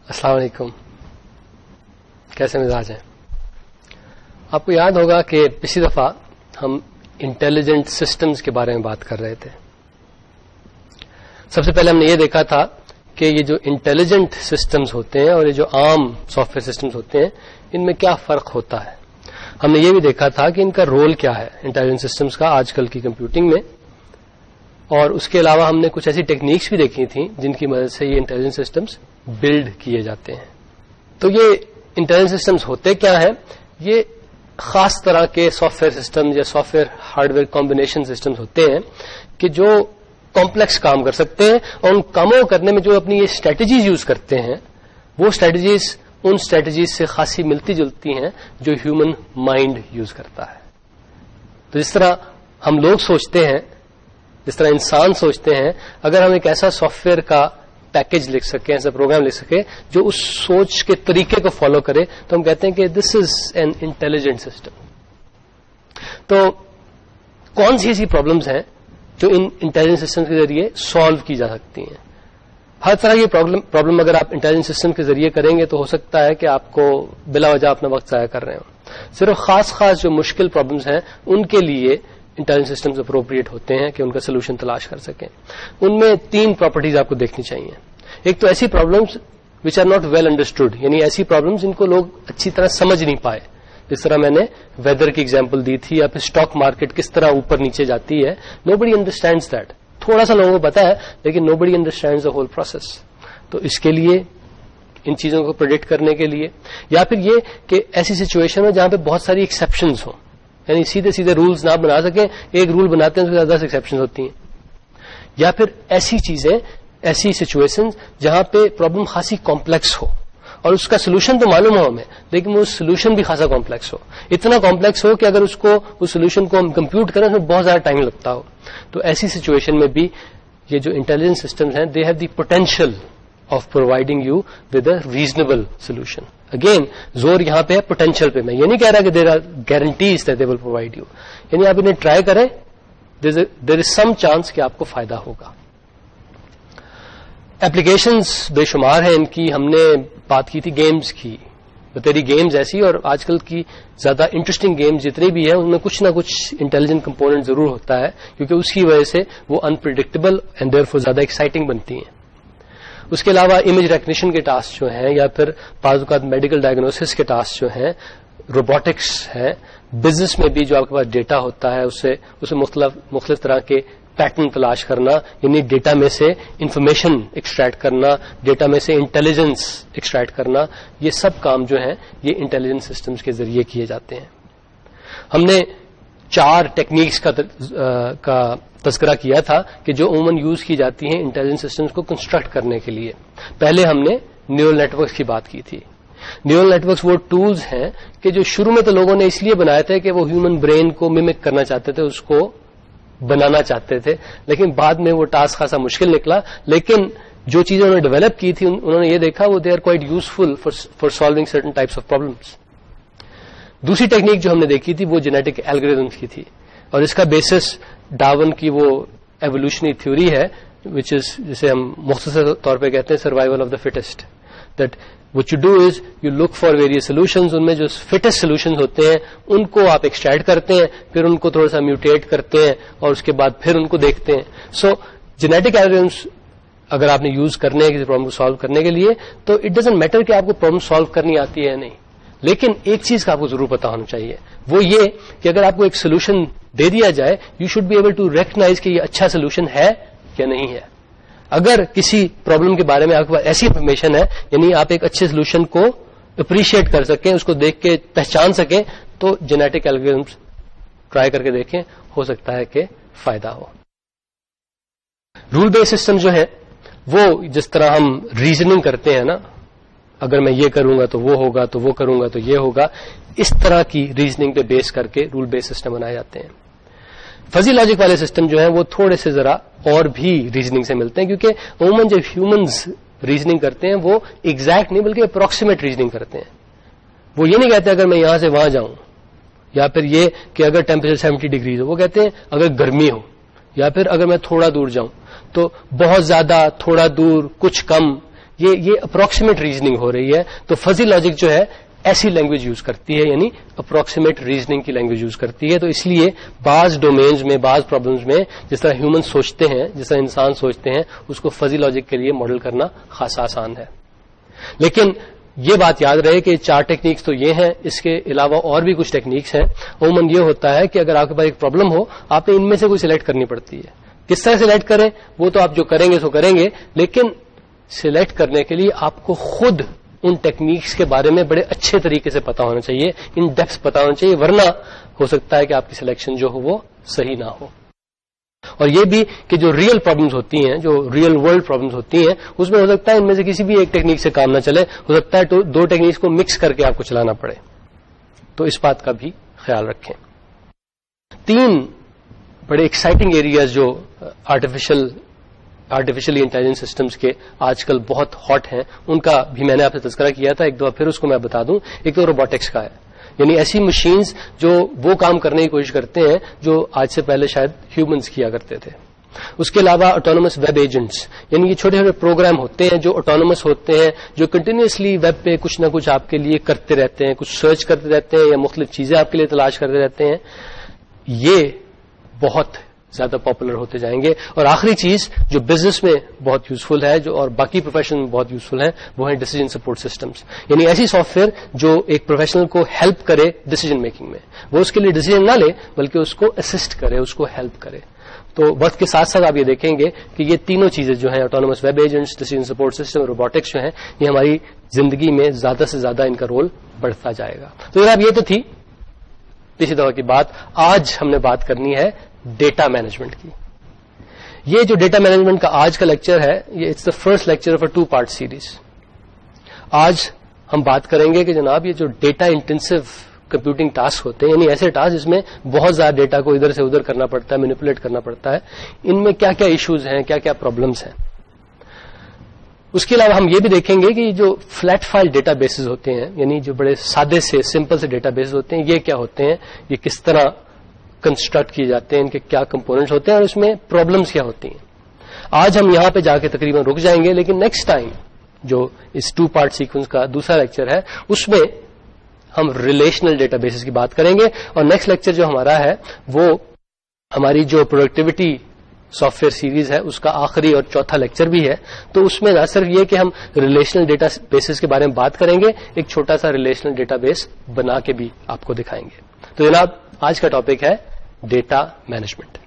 السلام علیکم. کیسے مزاج ہیں؟ آپ کو یاد ہوگا کہ پچھلی دفعہ ہم انٹیلیجنٹ سسٹمز کے بارے میں بات کر رہے تھے. سب سے پہلے ہم نے یہ دیکھا تھا کہ یہ جو انٹیلیجنٹ سسٹمز ہوتے ہیں اور یہ جو عام سافٹ ویئر سسٹمز ہوتے ہیں ان میں کیا فرق ہوتا ہے. ہم نے یہ بھی دیکھا تھا کہ ان کا رول کیا ہے انٹیلیجنٹ سسٹمز کا آج کل کی کمپیوٹنگ میں, اور اس کے علاوہ ہم نے کچھ ایسی ٹیکنیکس بھی دیکھی تھیں جن کی مدد سے یہ انٹیلیجنٹ سسٹمز بلڈ کیے جاتے ہیں. تو یہ انٹیلیجنٹ سسٹمز ہوتے کیا ہیں؟ یہ خاص طرح کے سافٹ ویئر سسٹم یا soft where hard where combination systems ہوتے ہیں کہ جو کمپلیکس کام کر سکتے ہیں, اور ان کاموں کرنے میں جو اپنی یہ اسٹریٹجیز یوز کرتے ہیں وہ اسٹریٹجیز ان اسٹریٹجیز سے خاصی ملتی جلتی ہیں جو ہیومن مائنڈ یوز کرتا ہے. تو جس طرح ہم لوگ سوچتے ہیں, جس طرح انسان سوچتے ہیں, اگر ہم ایک ایسا سافٹ ویئر کا پیکج لکھ سکیں, ایسا پروگرام لکھ سکیں جو اس سوچ کے طریقے کو فالو کرے, تو ہم کہتے ہیں کہ دس از این انٹیلیجنٹ سسٹم. تو کون سی ایسی پرابلمز ہیں جو ان انٹیلیجنٹ سسٹم کے ذریعے سالو کی جا سکتی ہیں؟ ہر طرح کی پرابلم اگر آپ انٹیلیجنٹ سسٹم کے ذریعے کریں گے تو ہو سکتا ہے کہ آپ کو بلا وجہ اپنا وقت ضائع کر رہے ہوں. صرف خاص جو مشکل پرابلمز ہیں ان کے لیے انٹیلیجنٹ سسٹمز اپروپریٹ ہوتے ہیں کہ ان کا سولوشن تلاش کر سکیں. ان میں 3 پراپرٹیز آپ کو دیکھنی چاہیے. ایک تو ایسی problems which are not well understood, یعنی ایسی پرابلمز جن کو لوگ اچھی طرح سمجھ نہیں پائے, جس طرح میں نے ویدر کی ایگزامپل دی تھی, یا پھر اسٹاک مارکیٹ کس طرح اوپر نیچے جاتی ہے. نو بڈی انڈرسٹینڈز دیٹ. تھوڑا سا لوگوں کو پتا ہے لیکن نو بڈی انڈرسٹینڈز دا ہول پروسیس. تو اس کے لیے ان چیزوں کو پریڈکٹ کرنے کے لیے, یا پھر یہ کہ ایسی سچویشن ہو جہاں پہ بہت ساری ایکسیپشنز ہوں, یعنی سیدھے رولز نہ بنا سکیں, ایک رول بناتے ہیں اس کے ساتھ 10 ایکسیپشنز ہوتی ہیں. یا پھر ایسی چیزیں, ایسی سچویشن جہاں پہ پرابلم خاصی کمپلیکس ہو اور اس کا سولوشن تو معلوم ہو ہمیں, لیکن وہ سولوشن بھی خاصا کمپلیکس ہو, اتنا کمپلیکس ہو کہ اگر اس سولوشن کو ہم کمپیوٹ کریں تو بہت زیادہ ٹائم لگتا ہو. تو ایسی سچویشن میں بھی یہ جو انٹیلیجنٹ سسٹمز ہیں they have the potential of providing you with a reasonable solution. Again زور یہاں پہ ہے پوٹینشیل پہ. میں یہ نہیں کہہ رہا کہ there are guarantees that they will provide you, یعنی آپ انہیں ٹرائی کریں, دیر از سم چانس کہ آپ کو فائدہ ہوگا. ایپلیکیشنز بے شمار ہیں ان کی. ہم نے بات کی تھی گیمز کی, بتیری گیمز ایسی, اور آج کل کی زیادہ انٹرسٹنگ گیمز جتنی بھی ہیں ان میں کچھ نہ کچھ انٹیلیجنٹ کمپوننٹ ضرور ہوتا ہے, کیونکہ اس کی وجہ سے وہ انپریڈکٹیبل اینڈ دیئر فور زیادہ ایکسائٹنگ بنتی ہیں. اس کے علاوہ امیج ریکگنیشن کے ٹاسک جو ہیں, یا پھر بعض اوقات میڈیکل ڈائگنوسس کے ٹاسک جو ہیں, روبوٹکس ہے, بزنس میں بھی جو آپ کے پاس ڈیٹا ہوتا ہے اسے مختلف طرح کے پیٹرن تلاش کرنا, یعنی ڈیٹا میں سے انفارمیشن ایکسٹریکٹ کرنا, ڈیٹا میں سے انٹیلیجنس ایکسٹریکٹ کرنا, یہ سب کام جو ہیں یہ انٹیلیجنٹ سسٹمز کے ذریعے کیے جاتے ہیں. ہم نے 4 ٹیکنیکس کا تذکرہ کیا تھا کہ جو عموماً یوز کی جاتی ہیں انٹیلیجنٹ سسٹمز کو کنسٹرکٹ کرنے کے لیے. پہلے ہم نے نیورل نیٹورکس کی بات کی تھی. نیورل نیٹورکس وہ ٹولز ہیں کہ جو شروع میں تو لوگوں نے اس لیے بنائے تھے کہ وہ ہیومن برین کو ممک کرنا چاہتے تھے, اس کو بنانا چاہتے تھے, لیکن بعد میں وہ ٹاسک خاصا مشکل نکلا. لیکن جو چیزیں انہوں نے ڈیولپ کی تھی انہوں نے یہ دیکھا وہ they are quite useful for solving certain types of problems. دوسری ٹیکنیک جو ہم نے دیکھی تھی وہ جینیٹک الگورتھمز کی تھی, اور اس کا بیسس ڈارون کی وہ ایوولوشنری تھیوری ہے وچ از, جسے ہم مختصر طور پہ کہتے ہیں survival of the fittest. That what you do is you look for various solutions, ان میں جو فٹسٹ سولوشنز ہوتے ہیں ان کو آپ ایکسٹریکٹ کرتے ہیں, پھر ان کو تھوڑا سا میوٹیٹ کرتے ہیں, اور اس کے بعد پھر ان کو دیکھتے ہیں. سو جینیٹک الگورتھمز اگر آپ نے یوز کرنے ہیں کسی پرابلم کو سالو کرنے کے لیے, تو اٹ ڈزنٹ میٹر کہ آپ کو پرابلم سالو کرنی آتی ہے یا نہیں, لیکن ایک چیز کا آپ کو ضرور پتا ہونا چاہیے, وہ یہ کہ اگر آپ کو ایک سولوشن دے دیا جائے you should be able to recognise کہ یہ اچھا سولوشن ہے یا نہیں ہے. اگر کسی پرابلم کے بارے میں آپ کے پاس ایسی انفارمیشن ہے, یعنی آپ ایک اچھے سولوشن کو اپریشیٹ کر سکیں, اس کو دیکھ کے پہچان سکیں, تو جینیٹک الگورتھمز ٹرائی کر کے دیکھیں, ہو سکتا ہے کہ فائدہ ہو. رول بیس سسٹم جو ہے وہ جس طرح ہم ریزننگ کرتے ہیں نا, اگر میں یہ کروں گا تو وہ ہوگا, تو وہ کروں گا تو یہ ہوگا, اس طرح کی ریزننگ پہ بیس کر کے رول بیس سسٹم بنائے جاتے ہیں. فزی لاجک والے سسٹم جو ہیں وہ تھوڑے سے ذرا اور بھی ریزننگ سے ملتے ہیں, کیونکہ عموماً جب ہیومنز ریزننگ کرتے ہیں وہ ایگزیکٹ نہیں بلکہ اپروکسیمیٹ ریزننگ کرتے ہیں. وہ یہ نہیں کہتے اگر میں یہاں سے وہاں جاؤں, یا پھر یہ کہ اگر ٹیمپریچر 70 ڈگری ہو, وہ کہتے ہیں اگر گرمی ہو, یا پھر اگر میں تھوڑا دور جاؤں تو بہت زیادہ, تھوڑا دور, کچھ کم, یہ اپروکسیمیٹ ریزننگ ہو رہی ہے. تو فزی لاجک جو ہے ایسی لینگویج یوز کرتی ہے, یعنی اپروکسیمیٹ ریزننگ کی لینگویج یوز کرتی ہے. تو اس لیے بعض ڈومینز میں, بعض پرابلمز میں جس طرح ہیومن سوچتے ہیں, جس طرح انسان سوچتے ہیں, اس کو فزی لاجک کے لیے ماڈل کرنا خاصا آسان ہے. لیکن یہ بات یاد رہے کہ 4 ٹیکنیکس تو یہ ہیں, اس کے علاوہ اور بھی کچھ ٹیکنیکس ہیں. عموماً یہ ہوتا ہے کہ اگر آپ کے پاس ایک پرابلم ہو, آپ نے ان میں سے کوئی سلیکٹ کرنی پڑتی ہے. کس طرح سلیکٹ کریں وہ تو آپ جو کریں گے سو کریں گے, لیکن سلیکٹ کرنے کے لیے آپ کو خود ان ٹیکنیکس کے بارے میں بڑے اچھے طریقے سے پتا ہونا چاہیے, ان ڈیپتھ پتا ہونا چاہیے, ورنہ ہو سکتا ہے کہ آپ کی سلیکشن جو ہو وہ صحیح نہ ہو. اور یہ بھی کہ جو ریئل پرابلمز ہوتی ہیں, جو ریئل ورلڈ پرابلمز ہوتی ہیں, اس میں ہو سکتا ہے ان میں سے کسی بھی ایک ٹیکنیک سے کام نہ چلے, ہو سکتا ہے تو 2 ٹیکنیکس کو مکس کر کے آپ کو چلانا پڑے. تو اس بات کا بھی خیال رکھیں. 3 بڑے ایکسائٹنگ ایریاز جو آرٹیفیشلی انٹیلیجنس سسٹمز کے آج کل بہت ہاٹ ہیں, ان کا بھی میں نے آپ سے تذکرہ کیا تھا. ایک دفعہ پھر اس کو میں بتا دوں. ایک تو روبوٹکس کا ہے, یعنی ایسی مشینز جو وہ کام کرنے کی کوشش کرتے ہیں جو آج سے پہلے شاید ہیومنز کیا کرتے تھے. اس کے علاوہ آٹونومس ویب ایجنٹس, یعنی یہ چھوٹے چھوٹے پروگرام ہوتے ہیں جو آٹونومس ہوتے ہیں, جو کنٹینیوسلی ویب پہ کچھ نہ کچھ آپ کے لیے کرتے رہتے ہیں, کچھ سرچ کرتے رہتے ہیں یا مختلف چیزیں آپ کے لیے تلاش کرتے رہتے ہیں. یہ بہت زیادہ پاپولر ہوتے جائیں گے. اور آخری چیز جو بزنس میں بہت یوزفل ہے, جو اور باقی پروفیشن میں بہت یوزفل ہے, وہ ہیں ڈیسیجن سپورٹ سسٹمز. یعنی ایسی سافٹ ویئر جو ایک پروفیشنل کو ہیلپ کرے ڈیسیجن میکنگ میں, وہ اس کے لیے ڈیسیجن نہ لے بلکہ اس کو اسسٹ کرے, اس کو ہیلپ کرے. تو وقت کے ساتھ ساتھ آپ یہ دیکھیں گے کہ یہ تینوں چیزیں جو ہیں, autonomous web agents, decision support system, robotics جو ہیں, یہ ہماری زندگی میں زیادہ سے زیادہ ان کا رول بڑھتا جائے گا. تو جناب یہ تو تھی پچھلی دفعہ کی بات. آج ہم نے بات کرنی ہے ڈیٹا مینجمنٹ کی. یہ جو ڈیٹا مینجمنٹ کا آج کا لیکچر ہے, یہ it's the first lecture of a 2-part series. آج ہم بات کریں گے کہ جناب یہ جو ڈیٹا انٹینسو کمپیوٹنگ ٹاسک ہوتے ہیں, یعنی ایسے ٹاسک جس میں بہت زیادہ ڈیٹا کو ادھر سے ادھر کرنا پڑتا ہے, مینیپولیٹ کرنا پڑتا ہے, ان میں کیا کیا ایشوز ہیں, کیا کیا پرابلمس ہیں. اس کے علاوہ ہم یہ بھی دیکھیں گے کہ جو فلیٹ فائل ڈیٹا بیسز ہوتے ہیں, یعنی جو بڑے سادے سے سمپل سے ڈیٹا بیسز ہوتے ہیں, یہ کیا ہوتے ہیں, یہ کس طرح کنسٹرکٹ کیے جاتے ہیں, ان کے کیا کمپوننٹس ہوتے ہیں اور اس میں پرابلمس کیا ہوتی ہیں. آج ہم یہاں پہ جا کے تقریباً رک جائیں گے, لیکن نیکسٹ ٹائم جو اس 2-part سیکوینس کا دوسرا لیکچر ہے, اس میں ہم ریلیشنل ڈیٹا بیسز کی بات کریں گے. اور نیکسٹ لیکچر جو ہمارا ہے وہ ہماری جو پروڈکٹیوٹی سافٹ ویئر سیریز ہے اس کا آخری اور چوتھا لیکچر بھی ہے. تو اس میں نہ صرف یہ کہ ہم ریلیشنل ڈیٹا بیسز کے بارے میں بات کریں گے, ایک چھوٹا سا ریلیشنل ڈیٹا بیس بنا کے بھی آپ کو دکھائیں گے. تو جناب آج کا ٹاپک ہے ڈیٹا مینجمنٹ.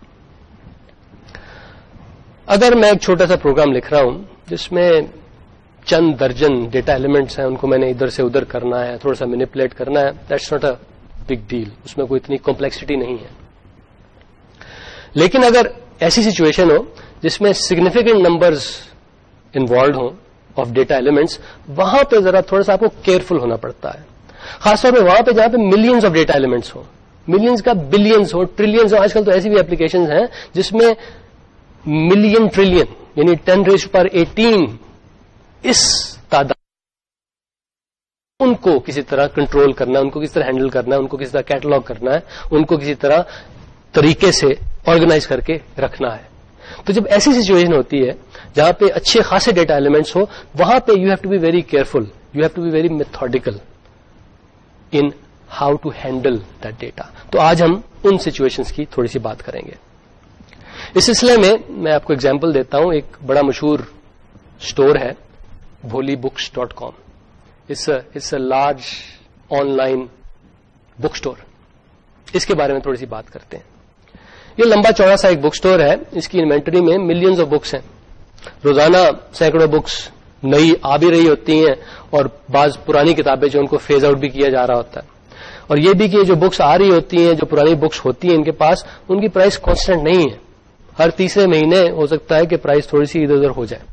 اگر میں ایک چھوٹا سا پروگرام لکھ رہا ہوں جس میں چند درجن ڈیٹا ایلیمنٹس ہیں, ان کو میں نے ادھر سے ادھر کرنا ہے, تھوڑا سا مینیپولیٹ کرنا ہے, that's not a big deal, اس میں کوئی اتنی کمپلیکسٹی نہیں ہے. لیکن اگر ایسی سچویشن ہو جس میں سگنیفیکنٹ نمبرز انوالوڈ ہوں آف ڈیٹا ایلیمنٹس, وہاں پہ ذرا تھوڑا سا آپ کو کیئرفل ہونا پڑتا ہے. خاص طور پہ وہاں پہ جہاں پہ ملینز آف ڈیٹا ایلیمنٹس ہوں, ملینز کا بلینز ہو, ٹریلینز ہو. آج کل تو ایسی بھی اپلیکیشنز ہیں جس میں ملین ٹریلین یعنی 10^18 اس تعداد, ان کو کسی طرح کنٹرول کرنا ہے, ان کو کس طرح ہینڈل کرنا ہے, ان کو کس طرح کیٹلاگ کرنا ہے, ان کو کسی طرح طریقے سے آرگنائز کر کے رکھنا ہے. تو جب ایسی سچویشن ہوتی ہے جہاں پہ اچھے خاصے ڈیٹا ایلیمنٹس ہو, وہاں پہ you have to be very careful, you have to be very methodical in how to handle that data. تو آج ہم ان سچویشنز کی تھوڑی سی بات کریں گے. اس سلسلے میں آپ کو ایگزامپل دیتا ہوں. ایک بڑا مشہور اسٹور ہے bholibooks.com. It's a large online book store. اس کے بارے میں تھوڑی سی بات کرتے ہیں. یہ لمبا چوڑا سا ایک بک سٹور ہے. اس کی انوینٹری میں ملینز آف بکس ہیں. روزانہ سینکڑوں بکس نئی آ بھی رہی ہوتی ہیں اور بعض پرانی کتابیں جو ان کو فیز آؤٹ بھی کیا جا رہا ہوتا ہے. اور یہ بھی کہ جو بکس آ رہی ہوتی ہیں, جو پرانی بکس ہوتی ہیں ان کے پاس, ان کی پرائس کانسٹنٹ نہیں ہے. ہر تیسرے مہینے ہو سکتا ہے کہ پرائس تھوڑی سی ادھر ادھر ہو جائے.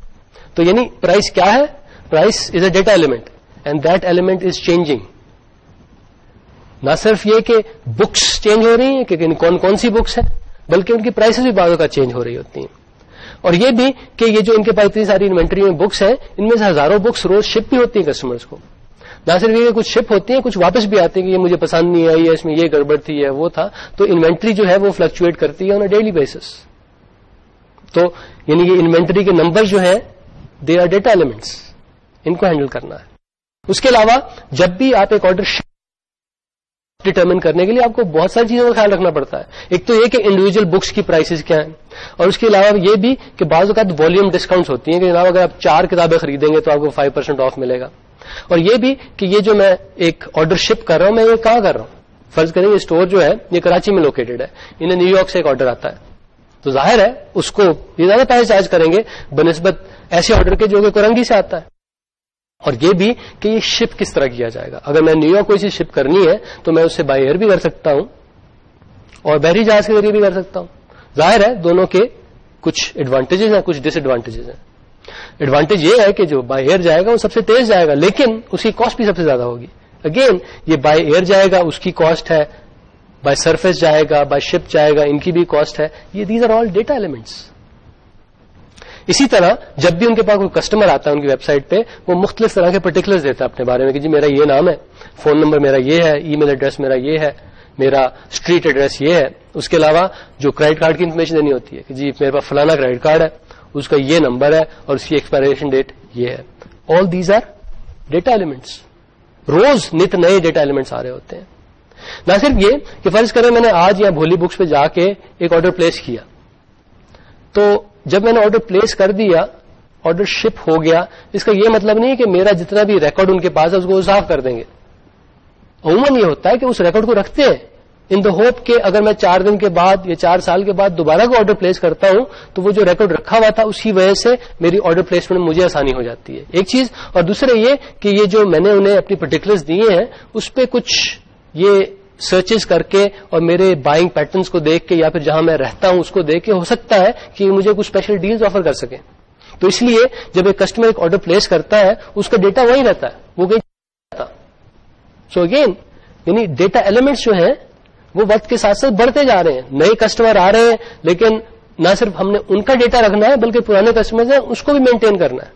تو یعنی پرائس کیا ہے؟ Price is a data element and that element is changing. نہ صرف یہ کہ بکس چینج ہو رہی ہیں کہ کون کون سی بکس ہیں, بلکہ ان کی پرائسز بھی بعض کا چینج ہو رہی ہوتی ہیں. اور یہ بھی کہ یہ جو ان کے پاس اتنی ساری انوینٹری میں بکس ہیں, ان میں سے ہزاروں بکس روز شپ بھی ہوتی ہیں کسٹمرز کو. نہ صرف یہ کہ کچھ شپ ہوتی ہیں, کچھ واپس بھی آتے ہیں کہ یہ مجھے پسند نہیں آئی ہے, اس میں یہ گڑبڑ تھی ہے, وہ تھا. تو انوینٹری جو ہے وہ فلکچویٹ کرتی ہے آن اے ڈیلی بیسس. تو یعنی یہ انوینٹری کے نمبر جو ہیں دے آر ڈیٹا ایلیمنٹس. ان کو ہینڈل کرنا ہے. اس کے علاوہ جب بھی آپ ایک آرڈر ڈٹرمن کرنے کے لیے آپ کو بہت ساری چیزوں کا خیال رکھنا پڑتا ہے. ایک تو یہ کہ انڈیویجل بکس کی پرائسز کیا ہیں, اور اس کے علاوہ یہ بھی کہ بعض اوقات والیوم ڈسکاؤنٹس ہوتی ہیں کہ جناب اگر آپ 4 کتابیں خریدیں گے تو آپ کو 5% آف ملے گا. اور یہ بھی کہ یہ جو میں ایک آرڈر شپ کر رہا ہوں, میں یہ کہاں کر رہا ہوں. فرض کریں یہ اسٹور جو ہے یہ کراچی میں لوکیٹڈ ہے, انہیں نیو یارک سے ایک آرڈر آتا ہے, تو ظاہر ہے اس کو یہ زیادہ پیسے چارج کریں گے بنسبت ایسے آرڈر کے جو کہ کرنگی سے آتا ہے. اور یہ بھی کہ یہ شپ کس طرح کیا جائے گا. اگر میں نیو یارک کو اسے شپ کرنی ہے تو میں اس سے بائی ایئر بھی کر سکتا ہوں اور بحری جہاز کے ذریعے بھی کر سکتا ہوں. ظاہر ہے دونوں کے کچھ ایڈوانٹیجز ہیں, کچھ ڈس ایڈوانٹیجز ہیں. ایڈوانٹیج یہ ہے کہ جو بائی ایئر جائے گا وہ سب سے تیز جائے گا, لیکن اس کی کاسٹ بھی سب سے زیادہ ہوگی. اگین یہ بائی ایئر جائے گا, اس کی کاسٹ ہے, بائی سرفیس جائے گا, بائی شپ جائے گا, ان کی بھی کاسٹ ہے. یہ these are all data elements. اسی طرح جب بھی ان کے پاس کوئی کسٹمر آتا ہے ان کی ویب سائٹ پہ, وہ مختلف طرح کے پرٹیکولرز دیتا ہے اپنے بارے میں کہ جی میرا یہ نام ہے, فون نمبر میرا یہ ہے, ای میل ایڈریس میرا یہ ہے, میرا اسٹریٹ ایڈریس یہ ہے. اس کے علاوہ جو کریڈٹ کارڈ کی انفارمیشن دینی ہوتی ہے کہ جی میرے پاس فلانا کریڈٹ کارڈ ہے, اس کا یہ نمبر ہے اور اس کی ایکسپائریشن ڈیٹ یہ ہے. All these are data elements. روز نت نئے ڈیٹا ایلیمنٹس آ رہے ہوتے ہیں. نہ صرف یہ کہ فرض کریں میں نے آج یا بھولی بکس پہ جا کے ایک آرڈر پلیس کیا, تو جب میں نے آرڈر پلیس کر دیا, آرڈر شپ ہو گیا, اس کا یہ مطلب نہیں کہ میرا جتنا بھی ریکارڈ ان کے پاس ہے اس کو صاف کر دیں گے. عموماً یہ ہوتا ہے کہ اس ریکارڈ کو رکھتے ہیں ان دا ہوپ کہ اگر میں 4 دن کے بعد یا 4 سال کے بعد دوبارہ کو آرڈر پلیس کرتا ہوں تو وہ جو ریکارڈ رکھا ہوا تھا اس کی وجہ سے میری آرڈر پلیسمنٹ میں مجھے آسانی ہو جاتی ہے. ایک چیز. اور دوسرا یہ کہ یہ جو میں نے انہیں اپنی پرٹیکولرز دیے ہیں اس پہ کچھ یہ سرچز کر کے اور میرے بائنگ پیٹرنز کو دیکھ کے یا پھر جہاں میں رہتا ہوں اس کو دیکھ کے ہو سکتا ہے کہ مجھے کچھ اسپیشل ڈیلز آفر کر سکیں. تو اس لیے جب ایک کسٹمر ایک آرڈر پلیس کرتا ہے اس کا ڈیٹا وہی رہتا ہے, وہ کہیں جاتا. سو اگین یعنی ڈیٹا ایلیمنٹس جو ہیں وہ وقت کے ساتھ ساتھ بڑھتے جا رہے ہیں. نئے کسٹمر آ رہے ہیں, لیکن نہ صرف ہم نے ان کا ڈیٹا رکھنا ہے بلکہ پرانے کسٹمر ہیں اس کو بھی مینٹین کرنا ہے.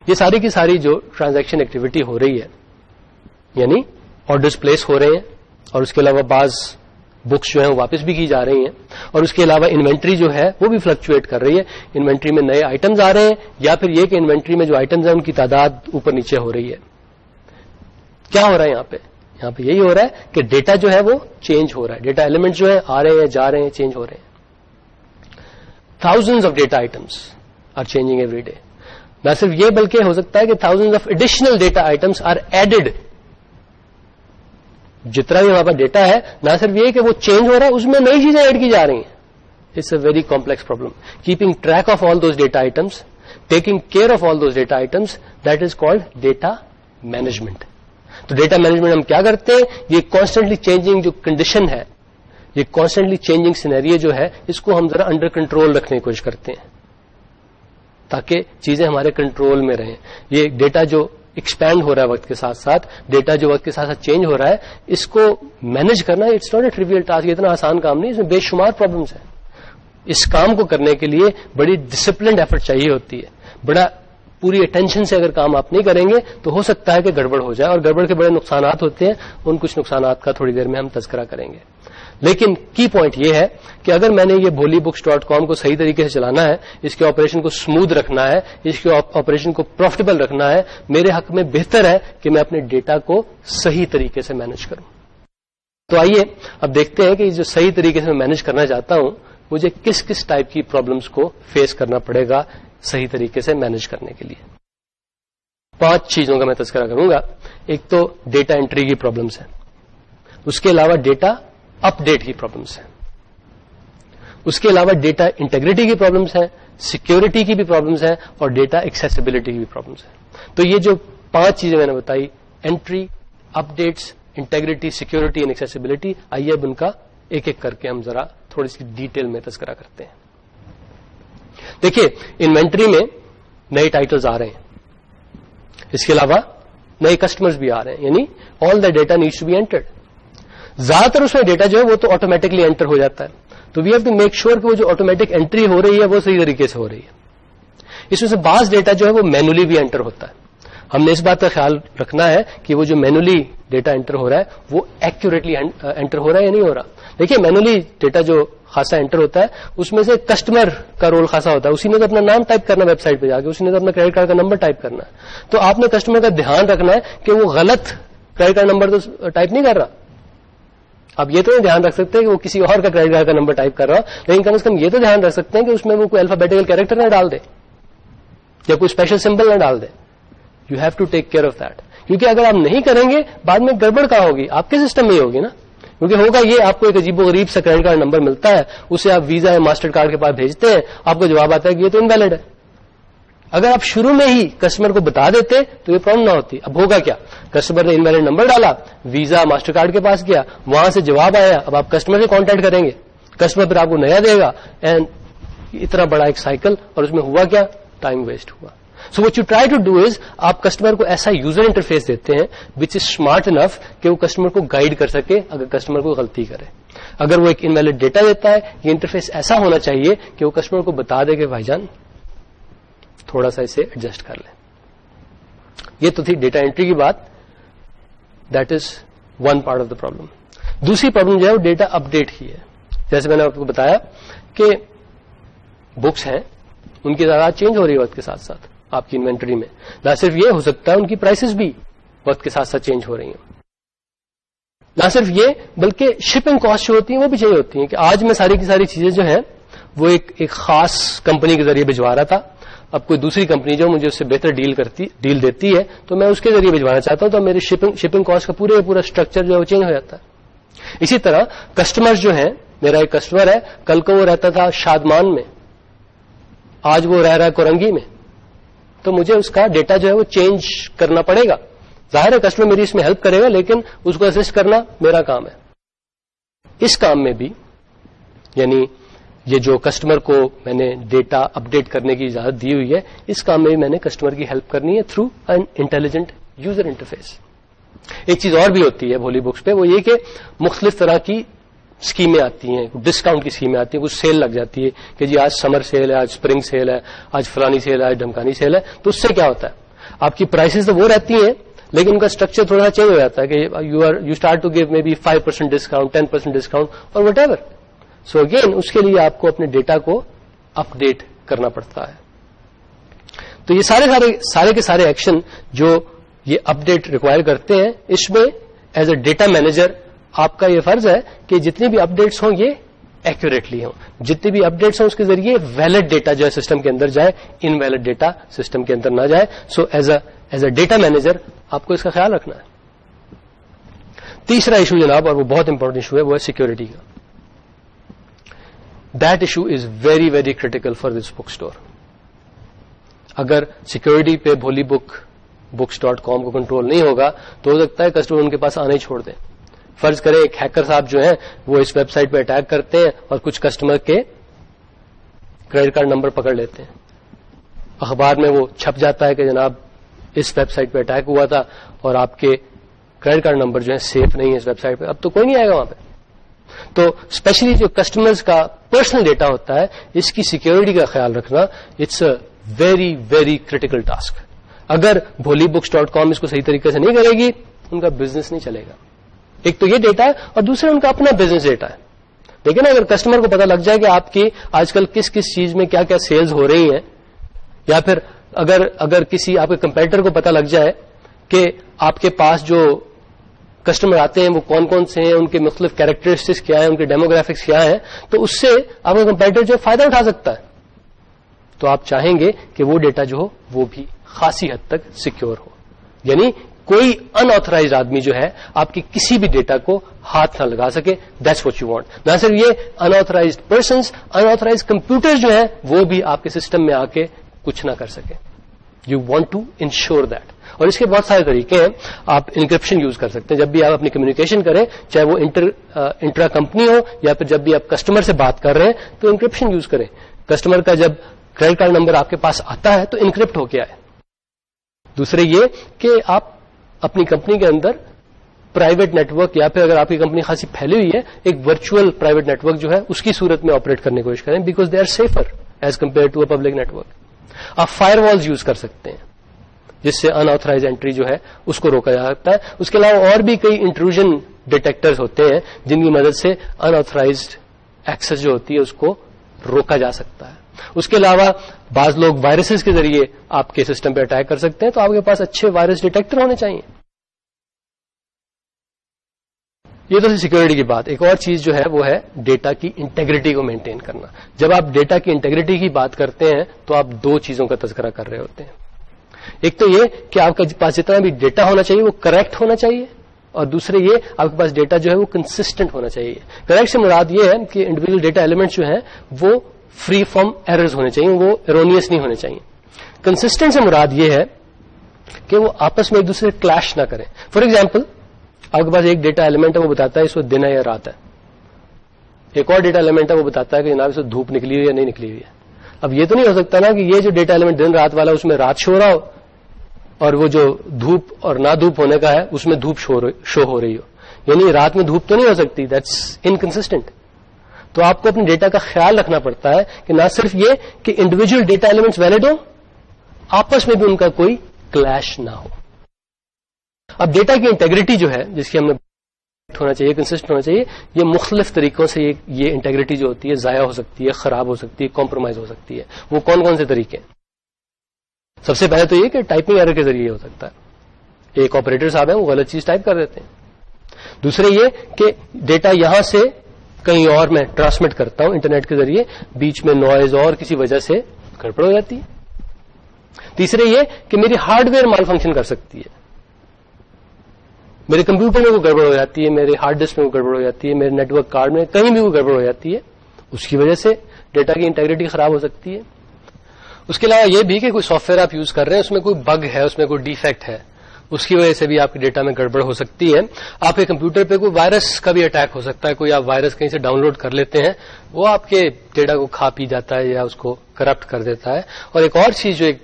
یہ ساری کی ساری جو ٹرانزیکشن ایکٹیویٹی ہو رہی ہے, یعنی آرڈرز پلیس ہو رہے ہیں اور اس کے علاوہ بعض بکس جو ہیں وہ واپس بھی کی جا رہی ہیں, اور اس کے علاوہ انوینٹری جو ہے وہ بھی فلکچویٹ کر رہی ہے. انوینٹری میں نئے آئٹمز آ رہے ہیں یا پھر یہ کہ انوینٹری میں جو آئٹمز ہیں ان کی تعداد اوپر نیچے ہو رہی ہے. کیا ہو رہا ہے یہاں پہ؟ یہاں پہ یہی ہو رہا ہے کہ ڈیٹا جو ہے وہ چینج ہو رہا ہے. ڈیٹا ایلیمنٹ جو ہے آ رہے ہیں, جا رہے ہیں, چینج ہو رہے ہیں. thousands of data items are changing every day. نہ صرف یہ بلکہ ہو سکتا ہے کہ thousands of additional data items are added. جتنا بھی ہمارے پاس ڈیٹا ہے نہ صرف یہ کہ وہ چینج ہو رہا ہے, اس میں نئی چیزیں ایڈ کی جا رہی ہیں. It's a very complex problem. Keeping track of all those data items, taking care of all those data items, that is called data management. تو ڈیٹا مینجمنٹ ہم کیا کرتے ہیں؟ یہ کانسٹنٹلی چینجنگ جو کنڈیشن ہے, یہ کانسٹنٹلی چینجنگ سینیریو جو ہے, اس کو ہم ذرا انڈر کنٹرول رکھنے کی کوشش کرتے ہیں تاکہ چیزیں ہمارے کنٹرول میں رہیں. یہ ڈیٹا جو ایکسپینڈ ہو رہا ہے وقت کے ساتھ ساتھ, ڈیٹا جو وقت کے ساتھ ساتھ چینج ہو رہا ہے, اس کو مینج کرنا it's not a trivial task. اتنا آسان کام نہیں, اس میں بے شمار پرابلمس ہیں. اس کام کو کرنے کے لیے بڑی ڈسپلنڈ ایفرٹ چاہیے ہوتی ہے. بڑا پوری اٹینشن سے اگر کام آپ نہیں کریں گے تو ہو سکتا ہے کہ گڑبڑ ہو جائے, اور گڑبڑ کے بڑے نقصانات ہوتے ہیں. ان کچھ نقصانات کا تھوڑی دیر میں ہم تذکرہ کریں گے. لیکن کی پوائنٹ یہ ہے کہ اگر میں نے یہ bholybooks.com کو صحیح طریقے سے چلانا ہے, اس کے آپریشن کو سموتھ رکھنا ہے, اس کے آپریشن کو پروفیٹیبل رکھنا ہے, میرے حق میں بہتر ہے کہ میں اپنے ڈیٹا کو صحیح طریقے سے مینج کروں. تو آئیے اب دیکھتے ہیں کہ جو صحیح طریقے سے میں مینج کرنا چاہتا ہوں مجھے کس کس ٹائپ کی پرابلمس کو فیس کرنا پڑے گا صحیح طریقے سے مینج کرنے کے لیے. 5 چیزوں کا میں تذکرہ کروں گا. ایک تو ڈیٹا انٹری کی پرابلمس ہیں, اس کے علاوہ ڈیٹا اپ ڈیٹ کی پرابلمس ہیں, اس کے علاوہ ڈیٹا انٹیگریٹی کی پرابلمس ہیں, سیکیورٹی کی بھی پرابلمس ہیں, اور ڈیٹا ایکسیسیبلٹی کی بھی پرابلمس ہیں. تو یہ جو 5 چیزیں میں نے بتائی, entry, updates, integrity, security and accessibility, آئیے اب ان کا ایک ایک کر کے ہم ذرا تھوڑی سی ڈیٹیل میں تذکرہ کرتے ہیں. دیکھیے انوینٹری میں نئے ٹائٹلز آ رہے ہیں, اس کے علاوہ نئے کسٹمرز بھی آ رہے ہیں, یعنی all the data needs to be entered. زیادہ تر اس میں ڈیٹا جو ہے وہ تو آٹومیٹکلی انٹر ہو جاتا ہے, تو we have to make sure کہ وہ جو آٹومیٹک انٹری ہو رہی ہے وہ صحیح طریقے سے ہو رہی ہے. اس میں سے بعض ڈیٹا جو ہے وہ مینولی بھی انٹر ہوتا ہے. ہم نے اس بات کا خیال رکھنا ہے کہ وہ جو مینولی ڈیٹا انٹر ہو رہا ہے وہ ایکوریٹلی انٹر ہو رہا ہے یا نہیں ہو رہا. دیکھیے مینولی ڈیٹا جو خاصا انٹر ہوتا ہے اس میں سے کسٹمر کا رول خاصا ہوتا ہے, اسی نے تو اپنا نام ٹائپ کرنا ویب سائٹ پہ جا کے, اسی نے تو اپنا کریڈٹ کارڈ کا نمبر ٹائپ کرنا ہے. تو آپ نے کسٹمر کا دھیان رکھنا ہے کہ وہ غلط کریڈٹ کارڈ نمبر تو ٹائپ نہیں کر رہا. آپ یہ تو نہیں دھیان رکھ سکتے کہ وہ کسی اور کا کریڈٹ کارڈ کا نمبر ٹائپ کر رہا, لیکن کم از کم یہ تو دھیان رکھ سکتے ہیں کہ اس میں وہ کوئی الفابیٹیکل کیریکٹر نہ ڈال دے یا کوئی اسپیشل سمبل نہ ڈال دے. You have to take care of that, کیونکہ اگر آپ نہیں کریں گے بعد میں گڑبڑ کہاں ہوگی, آپ کے سسٹم میں ہی ہوگی نا. کیونکہ ہوگا یہ, آپ کو ایک عجیب و غریب سا کریڈٹ کارڈ نمبر ملتا ہے, اسے آپ ویزا یا ماسٹر کارڈ کے پاس بھیجتے ہیں, آپ کو جواب آتا ہے کہ یہ تو انویلڈ ہے. اگر آپ شروع میں ہی کسٹمر کو بتا دیتے تو یہ پرابلم نہ ہوتی. اب ہوگا کیا, کسٹمر نے انویلڈ نمبر ڈالا, ویزا ماسٹر کارڈ کے پاس گیا, وہاں سے جواب آیا, اب آپ کسٹمر سے کانٹیکٹ کریں گے, کسٹمر پھر آپ کو نیا دے گا, اینڈ اتنا بڑا ایک سائیکل, اور اس میں ہوا کیا, ٹائم ویسٹ ہوا. So what you try to do is, آپ کسٹمر کو ایسا یوزر انٹرفیس دیتے ہیں وچ از اسمارٹ انف کہ وہ کسٹمر کو گائیڈ کر سکے اگر کسٹمر کو غلطی کرے. اگر وہ ایک انویلڈ ڈیٹا دیتا ہے, یہ انٹرفیس ایسا ہونا چاہیے کہ وہ کسٹمر کو بتا دے کہ بھائی جان تھوڑا سا اسے ایڈجسٹ کر لیں. یہ تو تھی ڈیٹا انٹری کی بات, that is one part of the problem. دوسری پرابلم جو ہے وہ ڈیٹا اپ ڈیٹ کی ہے. جیسے میں نے آپ کو بتایا کہ بکس ہیں, ان کی تعداد چینج ہو رہی ہے وقت کے ساتھ ساتھ آپ کی انوینٹری میں. نہ صرف یہ ہو سکتا ہے ان کی پرائسز بھی وقت کے ساتھ ساتھ چینج ہو رہی ہیں. نہ صرف یہ بلکہ شپنگ کاسٹ جو ہوتی ہیں وہ بھی چینج ہوتی ہیں, کہ آج میں ساری کی ساری چیزیں جو ہیں وہ ایک خاص کمپنی کے ذریعے بھجوا رہا تھا, اب کوئی دوسری کمپنی جو مجھے اس سے بہتر ڈیل دیتی ہے تو میں اس کے ذریعے بھجوانا چاہتا ہوں, تو میری شپنگ کاسٹ کا پورا اسٹرکچر جو ہے وہ چینج ہو جاتا ہے. اسی طرح کسٹمر جو ہیں, میرا ایک کسٹمر ہے, کل کو وہ رہتا تھا شادمان میں, آج وہ رہ رہا ہے کورنگی میں, تو مجھے اس کا ڈیٹا جو ہے وہ چینج کرنا پڑے گا. ظاہر ہے کسٹمر میری اس میں ہیلپ کرے گا, لیکن اس کو اسسٹ کرنا میرا کام ہے. اس کام میں بھی, یعنی یہ جو کسٹمر کو میں نے ڈیٹا اپڈیٹ کرنے کی اجازت دی ہوئی ہے, اس کام میں بھی میں نے کسٹمر کی ہیلپ کرنی ہے through an intelligent user interface. ایک چیز اور بھی ہوتی ہے بھولی بکس پہ, وہ یہ کہ مختلف طرح کی اسکیمیں آتی ہیں, ڈسکاؤنٹ کی اسکیمیں آتی ہیں, کچھ سیل لگ جاتی ہے کہ جی آج سمر سیل ہے, آج اسپرنگ سیل ہے, آج فلانی سیل ہے, آج ڈھمکانی سیل ہے. تو اس سے کیا ہوتا ہے, آپ کی پرائسز تو وہ رہتی ہیں لیکن ان کا اسٹرکچر تھوڑا سا چینج ہو جاتا ہے کہ you start to give maybe 5% discount, 10% discount اور وٹ ایور. سو اگین اس کے لیے آپ کو اپنے ڈیٹا کو اپ ڈیٹ کرنا پڑتا ہے. تو یہ سارے کے سارے ایکشن جو یہ اپ ڈیٹ ریکوائر کرتے ہیں, اس میں ایز اے ڈیٹا مینیجر آپ کا یہ فرض ہے کہ جتنی بھی اپ ڈیٹس ہوں یہ ایکوریٹلی ہوں, جتنی بھی اپ ڈیٹس ہوں اس کے ذریعے ویلڈ ڈیٹا جو ہے سسٹم کے اندر جائے, ان ویلڈ ڈیٹا سسٹم کے اندر نہ جائے. سو ایز اے ڈیٹا مینیجر آپ کو اس کا خیال رکھنا ہے. تیسرا ایشو جناب, اور وہ بہت امپورٹنٹ ایشو ہے, وہ ہے سیکورٹی کا. That issue is very very critical for this book store. اگر سیکورٹی پہ بھولی books.com کو کنٹرول نہیں ہوگا تو ہو سکتا ہے کسٹمر ان کے پاس آنے ہی چھوڑ دیں. فرض کریں ایک ہیکر صاحب جو ہیں وہ اس ویب سائٹ پہ اٹیک کرتے ہیں اور کچھ کسٹمر کے کریڈٹ کارڈ نمبر پکڑ لیتے ہیں, اخبار میں وہ چھپ جاتا ہے کہ جناب اس ویب سائٹ پہ اٹیک ہوا تھا اور آپ کے کریڈٹ کارڈ نمبر جو ہے سیف نہیں ہے اس ویب سائٹ پہ, اب تو کوئی نہیں آئے گا وہاں پہ. تو اسپیشلی جو کسٹمرز کا پرسنل ڈیٹا ہوتا ہے, اس کی سیکورٹی کا خیال رکھنا it's a very very critical task. اگر بھولی books.com اس کو صحیح طریقے سے نہیں کرے گی, ان کا بزنس نہیں چلے گا. ایک تو یہ ڈیٹا ہے اور دوسرا ان کا اپنا بزنس ڈیٹا ہے. لیکن اگر کسٹمر کو پتا لگ جائے کہ آپ کی آج کل کس چیز میں کیا کیا سیلز ہو رہی ہیں, یا پھر اگر کسی آپ کے کمپیٹیٹر کو پتا لگ جائے کہ آپ کے پاس جو کسٹمر آتے ہیں وہ کون کون سے ہیں, ان کے مختلف کیریکٹرسٹکس کیا ہیں, ان کے ڈیموگرافکس کیا ہیں, تو اس سے آپ کا کمپیٹیٹر جو فائدہ اٹھا سکتا ہے. تو آپ چاہیں گے کہ وہ ڈیٹا جو ہو وہ بھی خاصی حد تک سیکیور ہو, یعنی کوئی ان آتھرائزڈ آدمی جو ہے آپ کی کسی بھی ڈیٹا کو ہاتھ نہ لگا سکے. That's what you want. نہ صرف یہ ان آتھرائزڈ پرسنس, ان آتھرائزڈ کمپیوٹر جو ہیں وہ بھی آپ کے سسٹم میں آ کے کچھ نہ کر سکے. You want to ensure that. اور اس کے بہت سارے طریقے ہیں. آپ انکرپشن یوز کر سکتے ہیں جب بھی آپ اپنی کمیونیکیشن کریں, چاہے وہ انٹرا کمپنی ہو یا پھر جب بھی آپ کسٹمر سے بات کر رہے ہیں تو انکرپشن یوز کریں. کسٹمر کا جب کریڈٹ کارڈ نمبر آپ کے پاس آتا ہے تو انکرپٹ ہو کے آئے. دوسرے یہ کہ آپ اپنی کمپنی کے اندر پرائیویٹ نیٹ ورک, یا پھر اگر آپ کی کمپنی خاصی پھیلی ہوئی ہے, ایک ورچوئل پرائیویٹ نیٹ ورک جو ہے اس کی صورت میں آپریٹ کرنے کی کوشش کریں, because they are safer as compare to a public network. آپ فائر والز یوز کر سکتے ہیں, جس سے ان آتھرائز انٹری جو ہے اس کو روکا جا سکتا ہے. اس کے علاوہ اور بھی کئی انٹروژن ڈیٹیکٹرز ہوتے ہیں جن کی مدد سے ان آتھرائزڈ ایکسس جو ہوتی ہے اس کو روکا جا سکتا ہے. اس کے علاوہ بعض لوگ وائرسز کے ذریعے آپ کے سسٹم پہ اٹیک کر سکتے ہیں, تو آپ کے پاس اچھے وائرس ڈیٹیکٹر ہونے چاہیے. یہ تو سیکورٹی کی بات. ایک اور چیز جو ہے وہ ہے ڈیٹا کی انٹیگریٹی کو مینٹین کرنا. جب آپ ڈیٹا کی انٹیگریٹی کی بات کرتے ہیں تو آپ دو چیزوں کا تذکرہ کر رہے ہوتے ہیں. ایک تو یہ کہ آپ کے پاس جتنا بھی ڈیٹا ہونا چاہیے وہ کریکٹ ہونا چاہیے, اور دوسرے یہ آپ کے پاس ڈیٹا جو ہے وہ کنسسٹنٹ ہونا چاہیے. کریکٹ سے مراد یہ ہے کہ انڈیویجل ڈیٹا ایلیمنٹس جو ہیں وہ فری فرام ایررز ہونے چاہیے, وہ ایرونیس نہیں ہونے چاہیے. کنسسٹنٹ سے مراد یہ ہے کہ وہ آپس میں ایک دوسرے کلیش نہ کریں. فار ایگزامپل, آپ کے پاس ایک ڈیٹا ایلیمنٹ ہے وہ بتاتا ہے اس وقت دن ہے یا رات ہے. ایک اور ڈیٹا ایلیمنٹ ہے وہ بتاتا ہے کہ جناب اس وقت دھوپ نکلی ہوئی یا نہیں نکلی ہوئی ہے. اب یہ تو نہیں ہو سکتا نا کہ یہ جو ڈیٹا ایلیمنٹ دن رات والا اس میں رات شو رہا ہو اور وہ جو دھوپ اور نہ دھوپ ہونے کا ہے اس میں دھوپ شو ہو رہی ہو. یعنی رات میں دھوپ تو نہیں ہو سکتی, دیٹس انکنسسٹنٹ. تو آپ کو اپنے ڈیٹا کا خیال رکھنا پڑتا ہے کہ نہ صرف یہ کہ انڈیویجل ڈیٹا ایلیمنٹس ویلڈ ہوں, آپس میں بھی ان کا کوئی کلیش نہ ہو. اب ڈیٹا کی انٹیگریٹی جو ہے جس کی ہم نے ہونا چاہیے, کنسسٹنٹ ہونا چاہیے, یہ مختلف طریقوں سے یہ انٹیگریٹی جو ہوتی ہے ضائع ہو سکتی ہے, خراب ہو سکتی ہے, کمپرومائز ہو سکتی ہے. وہ کون کون سے طریقے ہیں؟ سب سے پہلے تو یہ کہ ٹائپنگ ایرر کے ذریعے ہو سکتا ہے. ایک آپریٹر صاحب ہیں وہ غلط چیز ٹائپ کر دیتے ہیں. دوسرے یہ کہ ڈیٹا یہاں سے کہیں اور میں ٹرانسمٹ کرتا ہوں انٹرنیٹ کے ذریعے, بیچ میں نوائز اور کسی وجہ سے گڑبڑ ہو جاتی ہے. تیسرے یہ کہ میری ہارڈ ویئر مال فنکشن کر سکتی ہے, میرے کمپیوٹر میں کوئی گڑبڑ ہو جاتی ہے, میرے ہارڈ ڈسک میں کوئی گڑبڑ ہو جاتی ہے, میرے نیٹ ورک کارڈ میں کہیں بھی کوئی گڑبڑ ہو جاتی ہے, اس کی وجہ سے ڈیٹا کی انٹیگریٹی خراب ہو سکتی ہے. اس کے علاوہ یہ بھی کہ کوئی سافٹ ویئر آپ یوز کر رہے ہیں اس میں کوئی بگ ہے, اس میں کوئی ڈیفیکٹ ہے, اس کی وجہ سے بھی آپ کے ڈیٹا میں گڑبڑ ہو سکتی ہے. آپ کے کمپیوٹر پہ کوئی وائرس کا بھی اٹیک ہو سکتا ہے, کوئی آپ وائرس کہیں سے ڈاؤن لوڈ کر لیتے ہیں, وہ آپ کے ڈیٹا کو کھا پی جاتا ہے یا اس کو کرپٹ کر دیتا ہے. اور ایک اور چیز جو ایک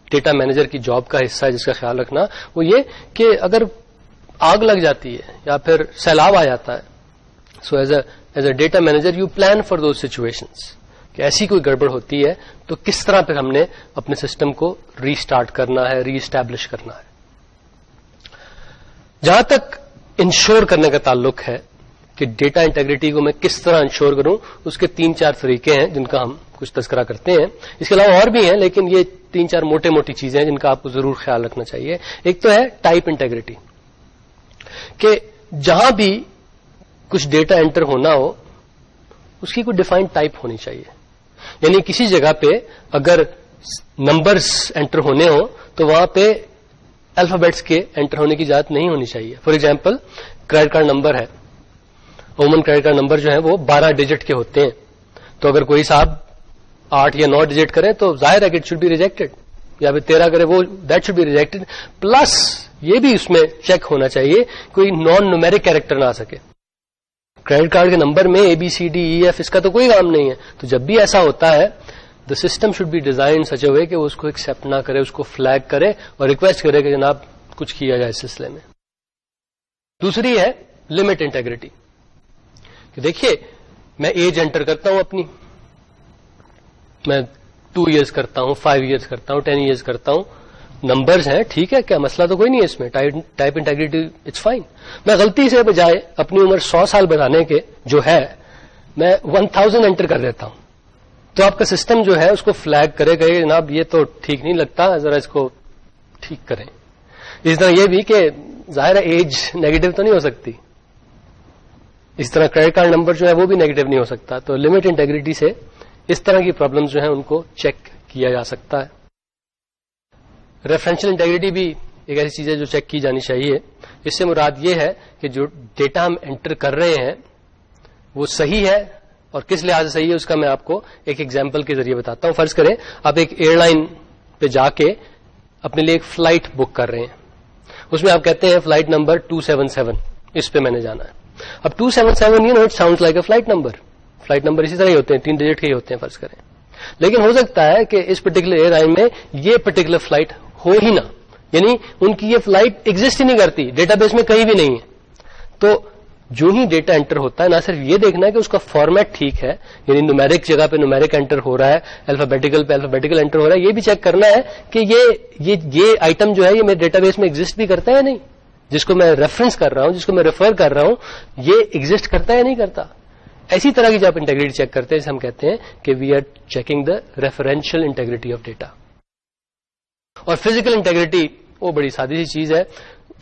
ڈیٹا مینیجر کی جاب کا حصہ ہے جس کا خیال رکھنا, وہ یہ کہ اگر آگ لگ جاتی ہے یا پھر سیلاب آ جاتا ہے, so as a data manager you plan for those situations, کہ ایسی کوئی گڑبڑ ہوتی ہے تو کس طرح پہ ہم نے اپنے سسٹم کو ری اسٹارٹ کرنا ہے, ری اسٹیبلش کرنا ہے. جہاں تک انشور کرنے کا تعلق ہے کہ ڈیٹا انٹیگریٹی کو میں کس طرح انشور کروں, اس کے 3-4 طریقے ہیں جن کا ہم کچھ تذکرہ کرتے ہیں. اس کے علاوہ اور بھی ہیں لیکن یہ 3-4 موٹی چیزیں ہیں جن کا آپ کو ضرور خیال رکھنا چاہیے. ایک تو ہے ٹائپ انٹیگریٹی, کہ جہاں بھی کچھ ڈیٹا انٹر ہونا ہو اس کی کوئی ڈیفائنڈ ٹائپ ہونی چاہیے. یعنی کسی جگہ پہ اگر نمبرز انٹر ہونے ہوں تو وہاں پہ الفابیٹس کے انٹر ہونے کی اجازت نہیں ہونی چاہیے. For example, credit card number ہے, عموماً کریڈٹ کارڈ نمبر جو ہے وہ 12 ڈیجٹ کے ہوتے ہیں, تو اگر کوئی صاحب 8 یا 9 ڈیجٹ کرے تو ظاہر ہے کہ اٹ شوڈ بی ریجیکٹڈ, یا پھر 13 کرے وہ that should be rejected. Plus یہ بھی اس میں چیک ہونا چاہیے کوئی نان نومیرک کیریکٹر نہ آ سکے. کریڈٹ کارڈ کے نمبر میں ABCDEF اس کا تو کوئی کام نہیں ہے. تو جب بھی ایسا ہوتا ہے the system should be designed such a way کہ وہ اس کو ایکسپٹ نہ کرے, اس کو فلیگ کرے اور ریکویسٹ کرے کہ جناب کچھ کیا جائے اس سلسلے میں. دوسری ہے لمٹ انٹیگریٹی, کہ دیکھیے میں ایج انٹر کرتا ہوں اپنی, میں 2 ایئرس کرتا ہوں, 5 ایئرس کرتا ہوں, 10 ایئرس کرتا ہوں, نمبرز ہیں ٹھیک ہے, کیا مسئلہ تو کوئی نہیں ہے اس میں, ٹائپ انٹیگریٹی اٹس فائن. میں غلطی سے بجائے اپنی عمر 100 سال بڑھانے کے جو ہے میں 1000 انٹر کر دیتا ہوں, تو آپ کا سسٹم جو ہے اس کو فلیگ کرے گا جناب یہ تو ٹھیک نہیں لگتا, ذرا اس کو ٹھیک کریں. اس طرح یہ بھی کہ ظاہر ہے ایج نیگیٹو تو نہیں ہو سکتی, اس طرح کریڈٹ کارڈ نمبر جو ہے وہ بھی نیگیٹو نہیں ہو سکتا. تو لمٹ انٹیگریٹی سے اس طرح کی پرابلمز جو ہیں ان کو چیک کیا جا سکتا ہے. ریفرنشل انٹیگریٹی بھی ایک ایسی چیز ہے جو چیک کی جانی چاہیے. اس سے مراد یہ ہے کہ جو ڈیٹا ہم انٹر کر رہے ہیں وہ صحیح ہے, اور کس لحاظ سے صحیح ہے اس کا میں آپ کو ایک ایگزامپل کے ذریعے بتاتا ہوں. فرض کریں آپ ایک ایئر لائن پہ جا کے اپنے لیے ایک فلائٹ بک کر رہے ہیں, اس میں آپ کہتے ہیں فلائٹ نمبر 277 اس پہ میں نے جانا ہے. اب 277 you know it sounds like a flight number, flight number اسی طرح ہی ہوتے ہیں, 3 ڈیجٹ کے ہی ہوتے ہیں فرض کریں. لیکن ہو سکتا ہے کہ اس پرٹیکولر ایئر لائن میں یہ پرٹیکولر فلائٹ ہو ہی نہ, یعنی ان کی یہ فلائٹ ایگزسٹ ہی نہیں کرتی, ڈیٹا بیس میں کہیں بھی نہیں ہے. تو جو ہی ڈیٹا انٹر ہوتا ہے نہ صرف یہ دیکھنا ہے کہ اس کا فارمیٹ ٹھیک ہے, یعنی نومیرک جگہ پہ نومیرک انٹر ہو رہا ہے, الفابیٹیکل پہ الفابیٹیکل انٹر ہو رہا ہے, یہ بھی چیک کرنا ہے کہ یہ آئٹم جو ہے یہ میرے ڈیٹا بیس میں ایگزسٹ بھی کرتا ہے یا نہیں, جس کو میں ریفرنس کر رہا ہوں, جس کو میں ریفر کر رہا ہوں, یہ ایگزسٹ کرتا ہے یا نہیں کرتا. ایسی طرح کی جب آپ انٹیگریٹی چیک کرتے ہیں, ہم کہتے ہیں کہ we are checking the referential integrity of data. اور فزیکل انٹیگریٹی وہ بڑی سادی سی چیز ہے.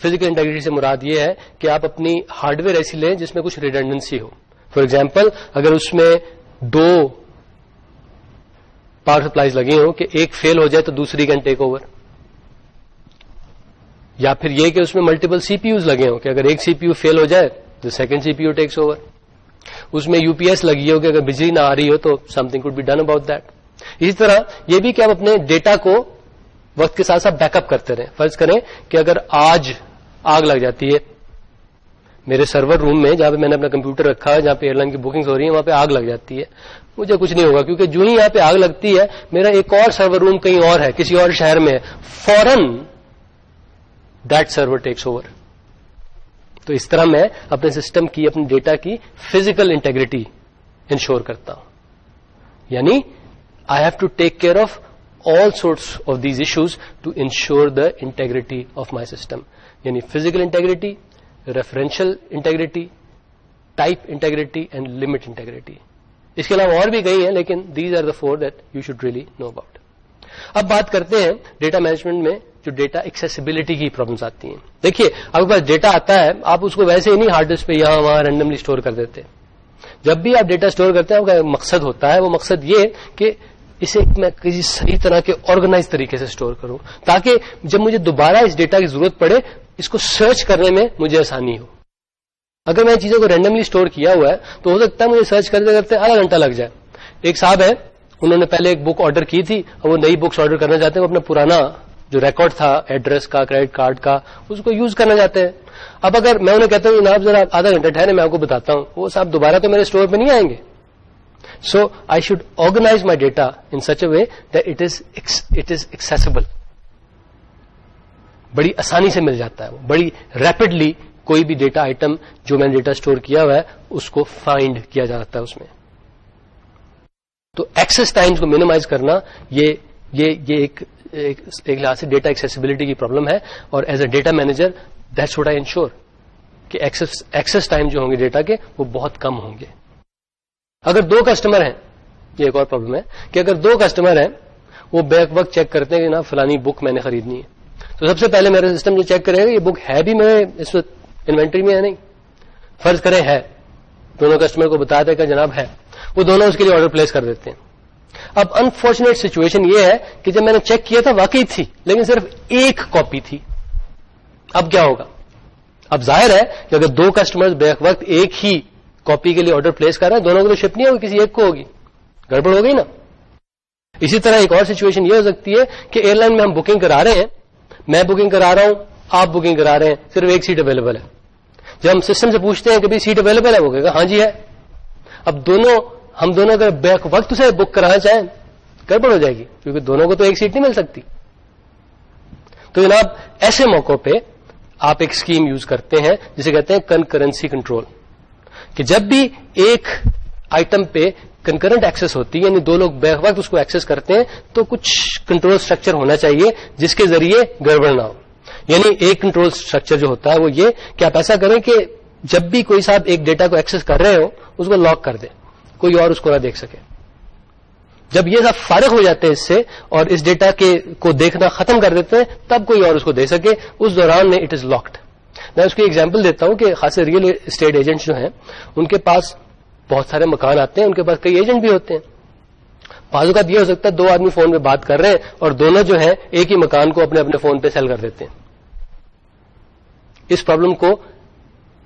فزیکل انٹیگریٹی سے مراد یہ ہے کہ آپ اپنی ہارڈ ویئر ایسی لیں جس میں کچھ ریڈنڈنسی ہو. فار ایگزامپل, اگر اس میں 2 پاور سپلائیز لگی ہوں کہ ایک فیل ہو جائے تو دوسری کین ٹیک اوور, یا پھر یہ کہ اس میں ملٹیپل سی پی یوز لگے ہوں کہ اگر ایک سی پی یو فیل ہو جائے تو second C P U takes over. اس میں یو پی ایس لگی ہو کہ اگر بجلی نہ آ رہی ہو تو something could be done about that. اسی طرح یہ بھی کہ آپ اپنے ڈیٹا کو وقت کے ساتھ ساتھ بیک اپ کرتے رہیں. فرض کریں کہ اگر آج آگ لگ جاتی ہے میرے سرور روم میں جہاں پہ میں نے اپنا کمپیوٹر رکھا ہے, جہاں پہ ایئر لائن کی بکنگز ہو رہی ہیں, وہاں پہ آگ لگ جاتی ہے, مجھے کچھ نہیں ہوگا کیونکہ جو ہی یہاں پہ آگ لگتی ہے میرا ایک اور سرور روم کہیں اور ہے, کسی اور شہر میں ہے, فوراً دیٹ سرور ٹیکس اوور. تو اس طرح میں اپنے سسٹم کی, اپنے ڈیٹا کی فزیکل انٹیگریٹی انشور کرتا ہوں. یعنی I have to take care of all sorts of these issues to ensure the integrity of my system. یعنی physical integrity, referential integrity, type integrity and limit integrity. اس کے علاوہ اور بھی کئی ہیں لیکن these are the 4 that you should really know about. اب بات کرتے ہیں ڈیٹا مینجمنٹ میں جو ڈیٹا ایکسیسیبلٹی کی پرابلمس آتی ہیں. دیکھیے آپ کے پاس ڈیٹا آتا ہے, آپ اس کو ویسے ہی نہیں ہارڈ ڈسک پہ یہاں وہاں رینڈملی اسٹور کر دیتے. جب بھی آپ ڈیٹا اسٹور کرتے ہیں آپ کا ایک مقصد ہوتا ہے, وہ مقصد یہ کہ اسے میں کسی صحیح طرح کے آرگنائز طریقے سے اسٹور کروں تاکہ جب مجھے دوبارہ اس ڈیٹا کی ضرورت پڑے اس کو سرچ کرنے میں مجھے آسانی ہو. اگر میں چیزوں کو رینڈملی اسٹور کیا ہوا ہے تو ہو سکتا ہے مجھے سرچ کرتے کرتے آدھا گھنٹہ لگ جائے. ایک صاحب ہے, انہوں نے پہلے ایک بک آرڈر کی تھی اور وہ نئی بکس آرڈر کرنا چاہتے ہیں, وہ اپنا پرانا جو ریکارڈ تھا ایڈریس کا, کریڈٹ کارڈ کا, اس کو یوز کرنا چاہتے ہیں. اب اگر میں انہیں کہتا ہوں جناب ذرا آدھا گھنٹہ ٹھہرے میں آپ کو بتاتا ہوں, وہ صاحب دوبارہ تو میرے اسٹور پہ نہیں آئیں گے. So I should organize my data in such a way that it is accessible. بڑی آسانی سے مل جاتا ہے, وہ بڑی ریپڈلی کوئی بھی ڈیٹا آئٹم جو میں نے ڈیٹا اسٹور کیا ہوا ہے اس کو فائنڈ کیا جا سکتا ہے اس میں. تو ایکسس ٹائمز کو منیمائز کرنا یہ ایک لحاظ سے ڈیٹا ایکسیسیبلٹی کی پرابلم ہے. اور as a data manager that's what I ensure کہ ایکسس ٹائم جو ہوں گے ڈیٹا کے وہ بہت کم ہوں گے. اگر 2 کسٹمر ہیں, یہ ایک اور پرابلم ہے کہ اگر 2 کسٹمر ہیں وہ بیک وقت چیک کرتے ہیں کہ نا فلانی بک میں نے خریدنی ہے, تو سب سے پہلے میرا سسٹم جو چیک کرے گا یہ بک ہے بھی میرے اس وقت انوینٹری میں ہے نہیں. فرض کریں ہے, دونوں کسٹمر کو بتا دے کہ جناب ہے, وہ دونوں اس کے لیے آرڈر پلیس کر دیتے ہیں. اب انفارچونیٹ سچویشن یہ ہے کہ جب میں نے چیک کیا تھا واقعی تھی لیکن صرف ایک کاپی تھی. اب کیا ہوگا؟ اب ظاہر ہے کہ اگر 2 کسٹمر بیک وقت ایک ہی کاپی کے لیے آرڈر پلیس کر رہے ہیں, دونوں کو تو شپ نہیں ہوگی, کسی ایک کو ہوگی, گڑبڑ ہو گئی نا. اسی طرح ایک اور سچویشن یہ ہو سکتی ہے کہ ایئر لائن میں ہم بکنگ کرا رہے ہیں, میں بکنگ کرا رہا ہوں, آپ بکنگ کرا رہے ہیں, صرف ایک سیٹ اویلیبل ہے. جب ہم سسٹم سے پوچھتے ہیں کہ بھی سیٹ اویلیبل ہے, وہ کہے گا ہاں جی ہے. اب ہم دونوں اگر بیک وقت سے بک کرانا چاہیں گڑبڑ ہو جائے گی کیونکہ دونوں کو تو ایک سیٹ نہیں مل سکتی. تو جناب ایسے موقعوں پہ آپ ایک اسکیم یوز کرتے ہیں جسے کہتے ہیں کنکرنسی کنٹرول, کہ جب بھی ایک آئٹم پہ کنکرنٹ ایکسس ہوتی ہے یعنی 2 لوگ بیک وقت اس کو ایکسس کرتے ہیں تو کچھ کنٹرول اسٹرکچر ہونا چاہیے جس کے ذریعے گڑبڑ نہ ہو. یعنی ایک کنٹرول اسٹرکچر جو ہوتا ہے وہ یہ کہ آپ ایسا کریں کہ جب بھی کوئی صاحب ایک ڈیٹا کو ایکسس کر رہے ہو اس کو لاک کر دیں, کوئی اور اس کو نہ دیکھ سکے. جب یہ صاحب فارغ ہو جاتے ہیں اس سے اور اس ڈیٹا کو دیکھنا ختم کر دیتے ہیں تب کوئی اور اس کو دیکھ سکے, اس دوران میں اٹ از لاکڈ. میں اس کی ایگزامپل دیتا ہوں کہ خاصے ریئل اسٹیٹ ایجنٹس جو ہیں ان کے پاس بہت سارے مکان آتے ہیں, ان کے پاس کئی ایجنٹ بھی ہوتے ہیں. بعض اوقات یہ ہو سکتا ہے 2 آدمی فون پہ بات کر رہے ہیں اور دونوں جو ہیں ایک ہی مکان کو اپنے اپنے فون پہ سیل کر دیتے ہیں. اس پرابلم کو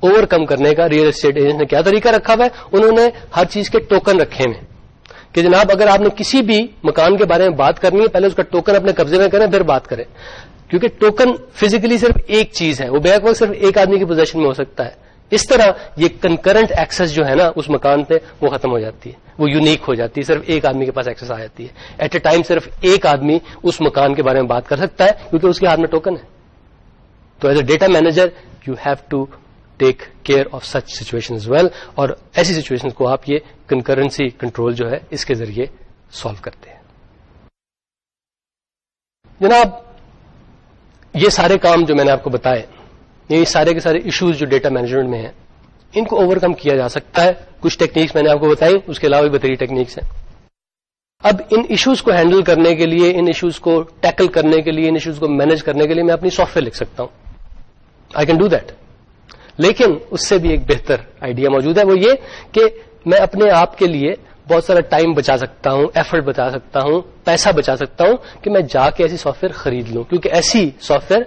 اوور کم کرنے کا ریئل اسٹیٹ ایجنٹ نے کیا طریقہ رکھا ہوا ہے, انہوں نے ہر چیز کے ٹوکن رکھے ہیں کہ جناب اگر آپ نے کسی بھی مکان کے بارے میں بات کرنی ہے پہلے اس کا ٹوکن اپنے قبضے میں کریں پھر بات کریں, کیونکہ ٹوکن فزیکلی صرف ایک چیز ہے, وہ بیک وقت صرف ایک آدمی کی پوزیشن میں ہو سکتا ہے. اس طرح یہ کنکرنٹ ایکسس جو ہے نا اس مکان پہ وہ ختم ہو جاتی ہے, وہ یونیک ہو جاتی ہے, صرف ایک آدمی کے پاس ایکسس آ جاتی ہے. ایٹ اے ٹائم صرف ایک آدمی اس مکان کے بارے میں بات کر سکتا ہے کیونکہ اس کے ہاتھ میں ٹوکن ہے. تو as a data manager you have to take care of such situation as well, اور ایسی سچویشن کو آپ یہ کنکرنسی کنٹرول جو ہے اس کے ذریعے سالو کرتے ہیں. جناب یہ سارے کام جو میں نے آپ کو بتائے, یہ سارے کے سارے ایشوز جو ڈیٹا مینجمنٹ میں ہیں, ان کو اوور کم کیا جا سکتا ہے. کچھ ٹیکنیکس میں نے آپ کو بتائی, اس کے علاوہ بھی بتائیے ٹیکنیکس ہیں. اب ان ایشوز کو ہینڈل کرنے کے لیے, ان ایشوز کو ٹیکل کرنے کے لیے, ان ایشوز کو مینج کرنے کے لیے میں اپنی سافٹ ویئر لکھ سکتا ہوں. I can do that. لیکن اس سے بھی ایک بہتر آئیڈیا موجود ہے, وہ یہ کہ میں اپنے آپ کے لیے بہت سارا ٹائم بچا سکتا ہوں, ایفرٹ بچا سکتا ہوں, پیسہ بچا سکتا ہوں کہ میں جا کے ایسی سافٹ ویئر خرید لوں, کیونکہ ایسی سافٹ ویئر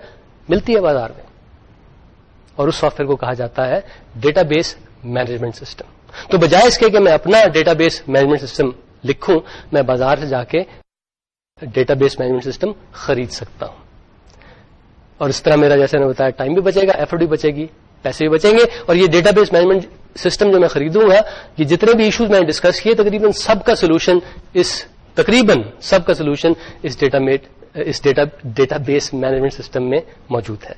ملتی ہے بازار میں, اور اس سافٹ ویئر کو کہا جاتا ہے ڈیٹا بیس مینجمنٹ سسٹم. تو بجائے اس کے کہ میں اپنا ڈیٹا بیس مینجمنٹ سسٹم لکھوں, میں بازار سے جا کے ڈیٹا بیس مینجمنٹ سسٹم خرید سکتا ہوں, اور اس طرح میرا جیسے میں نے بتایا ٹائم بھی بچے گا, ایفرٹ بھی بچے گی, پیسے بھی بچیں گے. اور یہ ڈیٹا بیس مینجمنٹ سسٹم جو میں خریدوں گا, یہ جتنے بھی ایشوز میں نے ڈسکس کیے تقریباً سب کا سولوشن اس ڈیٹا بیس مینجمنٹ سسٹم میں موجود ہے.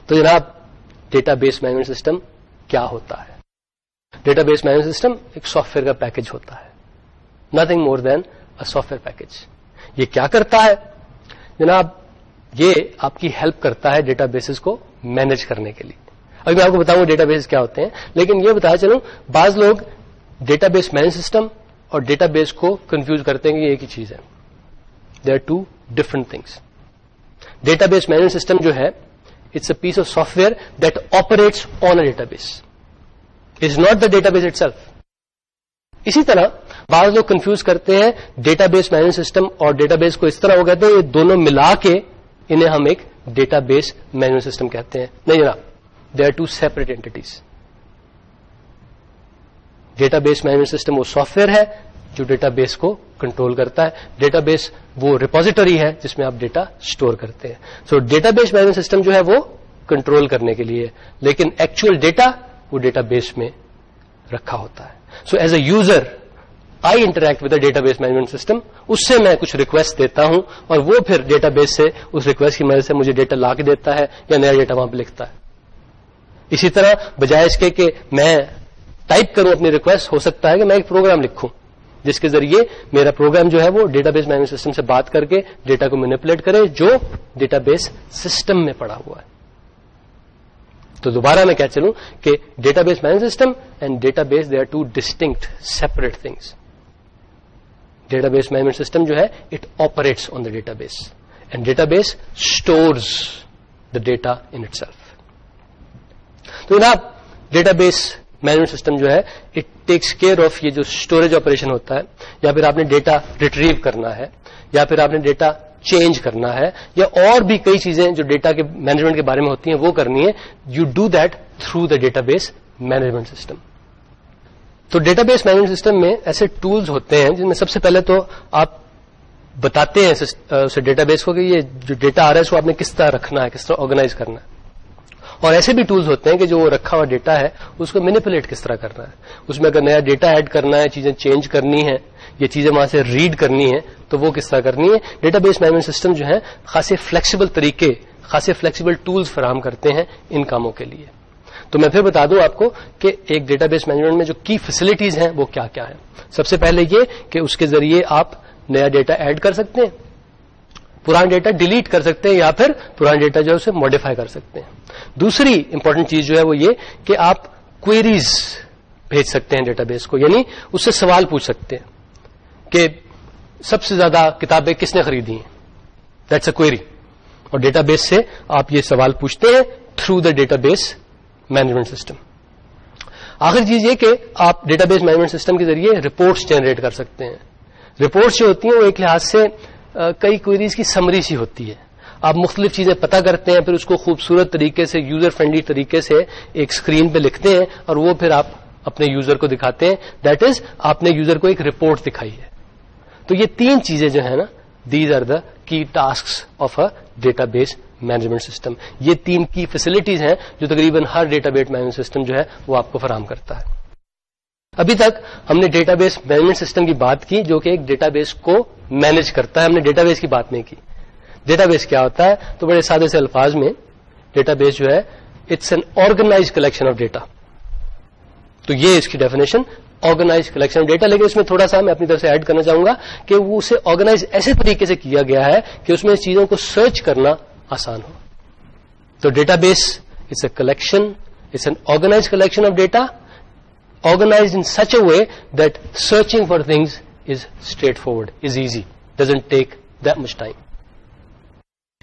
تو جناب ڈیٹا بیس مینجمنٹ سسٹم کیا ہوتا ہے؟ ڈیٹا بیس مینجمنٹ سسٹم ایک سافٹ ویئر کا پیکج ہوتا ہے, nothing more than a software package. یہ کیا کرتا ہے جناب؟ یہ آپ کی ہیلپ کرتا ہے ڈیٹا بیسز کو مینج کرنے کے لیے. ابھی میں آپ کو بتاؤں ڈیٹا بیس کیا ہوتے ہیں, لیکن یہ بتایا چلوں بعض لوگ ڈیٹا بیس مینج سسٹم اور ڈیٹا بیس کو کنفیوز کرتے ہیں کہ یہ ایک ہی چیز ہے. They are two different things. Database management system جو ہے, it's a piece of software that operates on a database, is not the database itself. اسی طرح بعض لوگ کنفیوز کرتے ہیں ڈیٹا بیس مینجمنٹ سسٹم اور database کو, اس طرح وہ کہتے ہیں یہ دونوں ملا کے انہیں ہم ایک ڈیٹا بیس مینجمنٹ سسٹم کہتے ہیں. نہیں جناب, they are two separate entities. Database management system وہ سافٹ ویئر ہے جو ڈیٹا بیس کو کنٹرول کرتا ہے. ڈیٹا بیس وہ ریپوزیٹری ہے جس میں آپ ڈیٹا اسٹور کرتے ہیں. So database management system جو ہے وہ کنٹرول کرنے کے لیے, لیکن ایکچوئل ڈیٹا وہ ڈیٹا بیس میں رکھا ہوتا ہے. So as a user I interact with a database management system, اس سے میں کچھ ریکویسٹ دیتا ہوں اور وہ پھر ڈیٹا بیس سے اس ریکویسٹ کی مدد سے مجھے ڈیٹا لا کے دیتا ہے یا نیا ڈیٹا وہاں پہ لکھتا ہے. اسی طرح بجائے اس کے کہ میں ٹائپ کروں اپنی ریکویسٹ, ہو سکتا ہے کہ میں ایک پروگرام لکھوں جس کے ذریعے میرا پروگرام جو ہے وہ ڈیٹا بیس مینجمنٹ سسٹم سے بات کر کے ڈیٹا کو مینیپولیٹ کرے جو ڈیٹا بیس سسٹم میں پڑا ہوا ہے. تو دوبارہ میں کیا چلوں کہ database management system and database they are two distinct separate things. Database management system جو ہے it operates on the database and database stores the data in itself. تو جناب data base management system جو ہے it takes care of یہ جو storage operation ہوتا ہے, یا پھر آپ نے ڈیٹا ریٹریو کرنا ہے, یا پھر آپ نے ڈیٹا چینج کرنا ہے, یا اور بھی کئی چیزیں جو ڈیٹا کے مینجمنٹ کے بارے میں ہوتی ہیں وہ کرنی ہے. You do that through the database management system. تو ڈیٹا بیس مینجمنٹ سسٹم میں ایسے ٹولز ہوتے ہیں جن میں سب سے پہلے تو آپ بتاتے ہیں اسے ڈیٹا بیس کو کہ یہ جو ڈیٹا آ رہا ہے اس کو آپ نے کس طرح رکھنا ہے, کس طرح آرگنائز کرنا ہے. اور ایسے بھی ٹولز ہوتے ہیں کہ جو وہ رکھا ہوا ڈیٹا ہے اس کو مینیپولیٹ کس طرح کرنا ہے. اس میں اگر نیا ڈیٹا ایڈ کرنا ہے, چیزیں چینج کرنی ہے, یہ چیزیں وہاں سے ریڈ کرنی ہے, تو وہ کس طرح کرنی ہے. ڈیٹا بیس مینجمنٹ سسٹم جو ہے خاصے فلیکسیبل طریقے, خاصے فلیکسیبل ٹولز فراہم کرتے ہیں ان کاموں کے لیے. تو میں پھر بتا دوں آپ کو کہ ایک ڈیٹا بیس مینجمنٹ میں جو کی فیسلٹیز ہیں وہ کیا کیا ہیں. سب سے پہلے یہ کہ اس کے ذریعے آپ نیا ڈیٹا ایڈ کر سکتے ہیں, پرانا ڈیٹا ڈیلیٹ کر سکتے ہیں, یا پھر پرانا ڈیٹا جو ہے اسے ماڈیفائی کر سکتے ہیں. دوسری امپورٹنٹ چیز جو ہے وہ یہ کہ آپ کوئریز بھیج سکتے ہیں ڈیٹا بیس کو, یعنی اس سے سوال پوچھ سکتے ہیں کہ سب سے زیادہ کتابیں کس نے خریدی ہیں. That's a query. اور ڈیٹا بیس سے آپ یہ سوال پوچھتے ہیں through the database management system. آخر چیز یہ کہ آپ ڈیٹا بیس مینجمنٹ سسٹم کے ذریعے رپورٹس جنریٹ کر سکتے ہیں. رپورٹس جو ہوتی ہیں وہ ایک لحاظ سے کئی کوئریز کی سمری سی ہوتی ہے. آپ مختلف چیزیں پتہ کرتے ہیں, پھر اس کو خوبصورت طریقے سے, یوزر فرینڈلی طریقے سے ایک اسکرین پہ لکھتے ہیں اور وہ پھر آپ اپنے یوزر کو دکھاتے ہیں. دیٹ از آپ نے یوزر کو ایک رپورٹ دکھائی ہے. تو یہ تین چیزیں جو ہیں نا, دیز آر دا کی tasks of a database management system. یہ تین کی فیسلٹیز ہیں جو تقریباً ہر ڈیٹا بیس مینجمنٹ سسٹم جو ہے وہ آپ کو فراہم کرتا ہے. ابھی تک ہم نے ڈیٹا بیس مینجمنٹ سسٹم کی بات کی جو کہ ایک ڈیٹا بیس کو مینج کرتا ہے. ہم نے ڈیٹا بیس کی بات نہیں کی. ڈیٹا بیس کیا ہوتا ہے؟ تو بڑے سادے سے الفاظ میں ڈیٹا بیس جو ہے it's an organise collection of data. تو یہ اس کی definition organise collection of data. لیکن اس میں تھوڑا سا میں اپنی طرف سے ایڈ کرنا چاہوں گا کہ وہ اسے آرگنائز ایسے طریقے سے کیا گیا ہے کہ اس میں چیزوں کو سرچ کرنا آسان ہو. تو database it's a collection, it's an organise collection of data, organized in such a way that searching for things is straightforward, is easy, doesn't take that much time.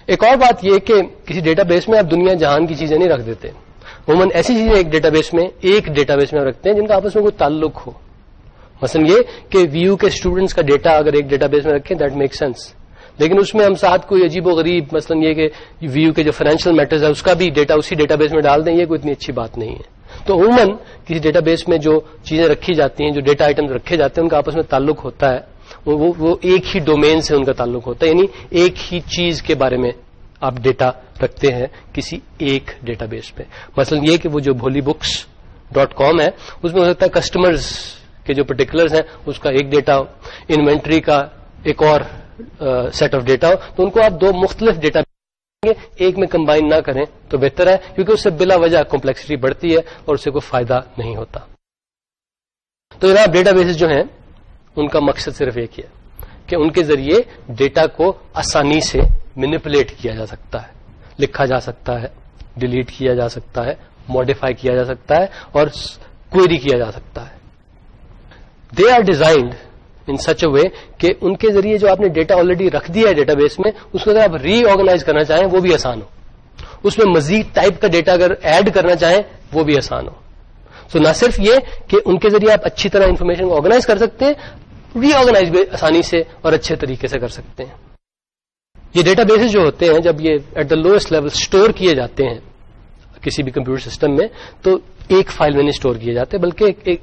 ایک اور بات یہ کہ کسی ڈیٹا بیس میں آپ دنیا جہان کی چیزیں نہیں رکھ دیتے. عموماً ایسی چیزیں ایک ڈیٹا بیس میں آپ رکھتے ہیں جن کا آپس میں کوئی تعلق ہو. مثلا یہ کہ وی یو کے اسٹوڈنٹس کا ڈیٹا اگر ایک ڈیٹا بیس میں رکھیں دیٹ میک سینس, لیکن اس میں ہم ساتھ کوئی عجیب و غریب مثلا یہ کہ وی یو کے جو فائنینشیل میٹرز ہے اس کا بھی ڈیٹا اسی ڈیٹا بیس میں ڈال دیں, یہ کوئی اتنی اچھی بات نہیں ہے. تو عموماً کسی ڈیٹا بیس میں جو چیزیں رکھی جاتی ہیں, جو ڈیٹا آئٹمز رکھے جاتے ہیں, ان کا آپس میں تعلق ہوتا ہے, وہ ایک ہی ڈومین سے ان کا تعلق ہوتا ہے, یعنی ایک ہی چیز کے بارے میں آپ ڈیٹا رکھتے ہیں کسی ایک ڈیٹا بیس پہ. مثلا یہ کہ وہ جو bholybooks.com ہے اس میں ہو سکتا ہے کسٹمرز کے جو پرٹیکولرز ہیں اس کا ایک ڈیٹا ہو, انوینٹری کا ایک اور سیٹ آف ڈیٹا ہو, تو ان کو آپ دو مختلف ڈیٹا ایک میں کمبائن نہ کریں تو بہتر ہے, کیونکہ اس سے بلا وجہ کمپلیکسٹی بڑھتی ہے اور اس سے کوئی فائدہ نہیں ہوتا. تو جناب ڈیٹا بیسز جو ہیں ان کا مقصد صرف ایک ہی ہے کہ ان کے ذریعے ڈیٹا کو آسانی سے مینیپولیٹ کیا جا سکتا ہے, لکھا جا سکتا ہے, ڈیلیٹ کیا جا سکتا ہے, ماڈیفائی کیا جا سکتا ہے اور کوئری کیا جا سکتا ہے. They are designed in such a way کہ ان کے ذریعے جو آپ نے ڈیٹا آلریڈی رکھ دیا ہے ڈیٹا بیس میں اس کو اگر آپ ری آرگنائز کرنا چاہیں وہ بھی آسان ہو, اس میں مزید ٹائپ کا ڈیٹا اگر ایڈ کرنا چاہیں وہ بھی آسان ہو. سو نہ صرف یہ کہ ان کے ذریعے آپ اچھی طرح انفارمیشن کو آرگنائز کر سکتے ہیں, ری آرگنائز بھی آسانی سے اور اچھے طریقے سے کر سکتے ہیں. یہ ڈیٹا بیسز جو ہوتے ہیں جب یہ at the lowest level store کیے جاتے ہیں کسی بھی کمپیوٹر سسٹم میں تو ایک فائل میں نہیں اسٹور کیے جاتے بلکہ ایک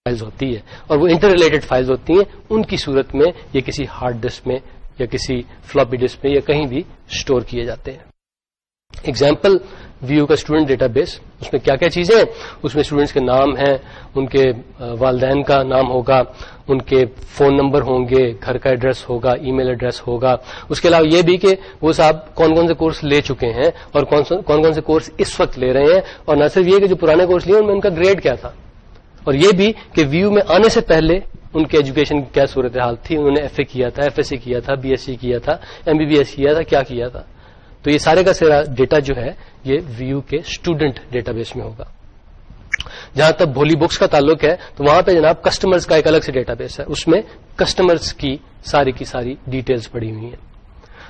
فائلز ہوتی ہے اور وہ انٹر ریلیٹڈ فائلز ہوتی ہیں. ان کی صورت میں یہ کسی ہارڈ ڈسک میں یا کسی فلاپی ڈسک میں یا کہیں بھی اسٹور کیے جاتے ہیں. ایگزامپل ویو کا اسٹوڈنٹ ڈیٹا بیس, اس میں کیا کیا چیزیں ہیں, اس میں اسٹوڈنٹس کے نام ہیں, ان کے والدین کا نام ہوگا, ان کے فون نمبر ہوں گے, گھر کا ایڈریس ہوگا, ای میل ایڈریس ہوگا. اس کے علاوہ یہ بھی کہ وہ صاحب کون کون سے کورس لے چکے ہیں اور کون کون سے کورس اس وقت لے رہے ہیں, اور نہ صرف یہ کہ جو پرانے کورس لیے ان میں ان کا گریڈ کیا تھا, اور یہ بھی کہ ویو میں آنے سے پہلے ان کے ایجوکیشن کی کیا صورتحال تھی, انہوں نے ایف اے کیا تھا, ایف ایس سی کیا تھا, بی ایس سی کیا تھا, ایم بی بی ایس کیا تھا, کیا کیا تھا. تو یہ سارے کا سارا ڈیٹا جو ہے یہ ویو کے اسٹوڈنٹ ڈیٹا بیس میں ہوگا. جہاں تک بھولی بکس کا تعلق ہے تو وہاں پہ جناب کسٹمرز کا ایک الگ سے ڈیٹا بیس ہے, اس میں کسٹمرز کی ساری ڈیٹیلز پڑی ہوئی ہیں.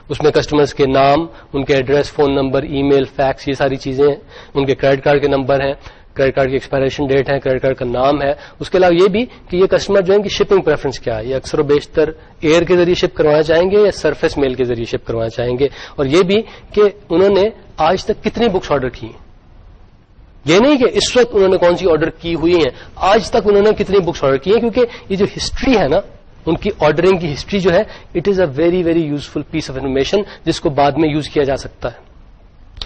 اس میں کسٹمرز کے نام, ان کے ایڈریس, فون نمبر, ای میل, فیکس, یہ ساری چیزیں ہیں. ان کے کریڈٹ کارڈ کے نمبر ہیں, کریڈٹ کارڈ کی ایکسپائریشن ڈیٹ ہے, کریڈٹ کارڈ کا نام ہے. اس کے علاوہ یہ بھی کہ یہ کسٹمر جو ہے کہ شپنگ پریفرنس کیا ہے, یہ اکثر و بیشتر ایئر کے ذریعے شپ کروانا چاہیں گے یا سرفیس میل کے ذریعے شپ کروانا چاہیں گے, اور یہ بھی کہ انہوں نے آج تک کتنی بکس آرڈر کی ہیں. یہ نہیں کہ اس وقت انہوں نے کون سی آرڈر کی ہوئی ہیں, آج تک انہوں نے کتنی بکس آرڈر کی ہیں, کیونکہ یہ جو ہسٹری ہے نا ان کی آرڈرنگ کی ہسٹری جو ہے it is a very very useful piece of information جس کو بعد میں یوز کیا جا سکتا ہے.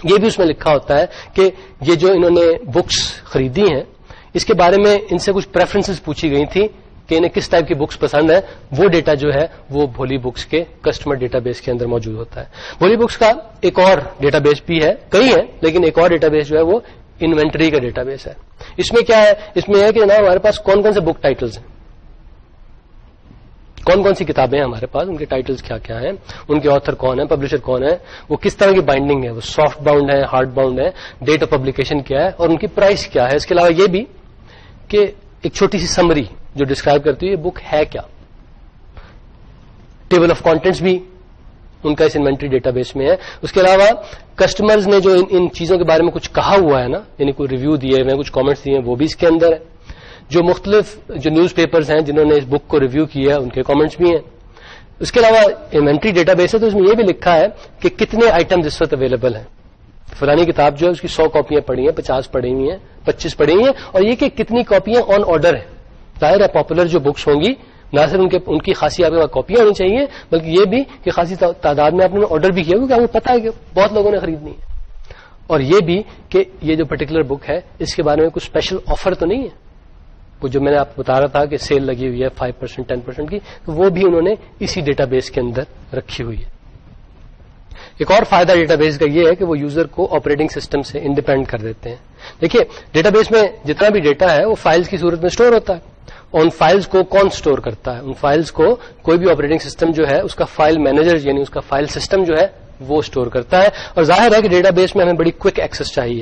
یہ بھی اس میں لکھا ہوتا ہے کہ یہ جو انہوں نے بکس خریدی ہیں اس کے بارے میں ان سے کچھ پریفرنسز پوچھی گئی تھی کہ انہیں کس ٹائپ کی بکس پسند ہے. وہ ڈیٹا جو ہے وہ بھولی بکس کے کسٹمر ڈیٹا بیس کے اندر موجود ہوتا ہے. بھولی بکس کا ایک اور ڈیٹا بیس بھی ہے, کئی ہے لیکن ایک اور ڈیٹا بیس جو ہے وہ انوینٹری کا ڈیٹا بیس ہے. اس میں کیا ہے, اس میں ہے کہ جناب ہمارے پاس کون کون سے بک ٹائٹلز ہیں, کون کون سی کتابیں ہیں ہمارے پاس, ان کے ٹائٹلز کیا کیا ہیں, ان کے آتھر کون ہے, پبلشر کون ہے, وہ کس طرح کی بائنڈنگ ہے, وہ سافٹ باؤنڈ ہے, ہارڈ باؤنڈ ہے, ڈیٹ آف پبلیکیشن کیا ہے اور ان کی پرائس کیا ہے. اس کے علاوہ یہ بھی کہ ایک چھوٹی سی سمری جو ڈسکرائب کرتی ہے یہ بک ہے کیا. ٹیبل آف کانٹینٹس بھی ان کا اس انوینٹری ڈیٹا بیس میں ہے. اس کے علاوہ کسٹمرز نے جو ان چیزوں کے بارے میں کچھ کہا ہوا ہے نا, یعنی کوئی ریویو دیے ہوئے ہیں, کچھ کامنٹس دیے ہیں, وہ بھی اس کے اندر ہے. جو مختلف جو نیوز پیپرز ہیں جنہوں نے اس بک کو ریویو کیا ہے ان کے کامنٹس بھی ہیں. اس کے علاوہ انوینٹری ڈیٹا بیس ہے تو اس میں یہ بھی لکھا ہے کہ کتنے آئٹمز اس وقت اویلیبل ہیں. فلانی کتاب جو ہے اس کی 100 کاپیاں پڑی ہیں, 50 پڑی ہوئی ہیں, 25 پڑی ہوئی ہیں, اور یہ کہ کتنی کاپیاں آن آرڈر ہیں. ظاہر ہے پاپولر جو بکس ہوں گی نہ صرف ان کی خاصی آپ کے پاس کاپیاں ہونی چاہیے بلکہ یہ بھی کہ خاصی تعداد میں آپ نے آرڈر بھی کیا کیونکہ آپ کو پتا ہے کہ بہت لوگوں نے خریدنی ہے. اور یہ بھی کہ یہ جو پرٹیکولر بک ہے اس کے بارے میں کوئی اسپیشل آفر تو نہیں ہے. وہ جو میں نے آپ کو بتا رہا تھا کہ سیل لگی ہوئی ہے 5% 10% کی, تو وہ بھی انہوں نے اسی ڈیٹا بیس کے اندر رکھی ہوئی ہے. ایک اور فائدہ ڈیٹا بیس کا یہ ہے کہ وہ یوزر کو آپریٹنگ سسٹم سے انڈیپینڈنٹ کر دیتے ہیں. دیکھیے ڈیٹا بیس میں جتنا بھی ڈیٹا ہے وہ فائلز کی صورت میں اسٹور ہوتا ہے. ان فائلز کو کون اسٹور کرتا ہے؟ ان فائلز کو کوئی بھی آپریٹنگ سسٹم جو ہے اس کا فائل مینیجر یعنی اس کا فائل سسٹم جو ہے وہ اسٹور کرتا ہے. اور ظاہر ہے کہ ڈیٹا بیس میں ہمیں بڑی کوئک ایکسس چاہیے,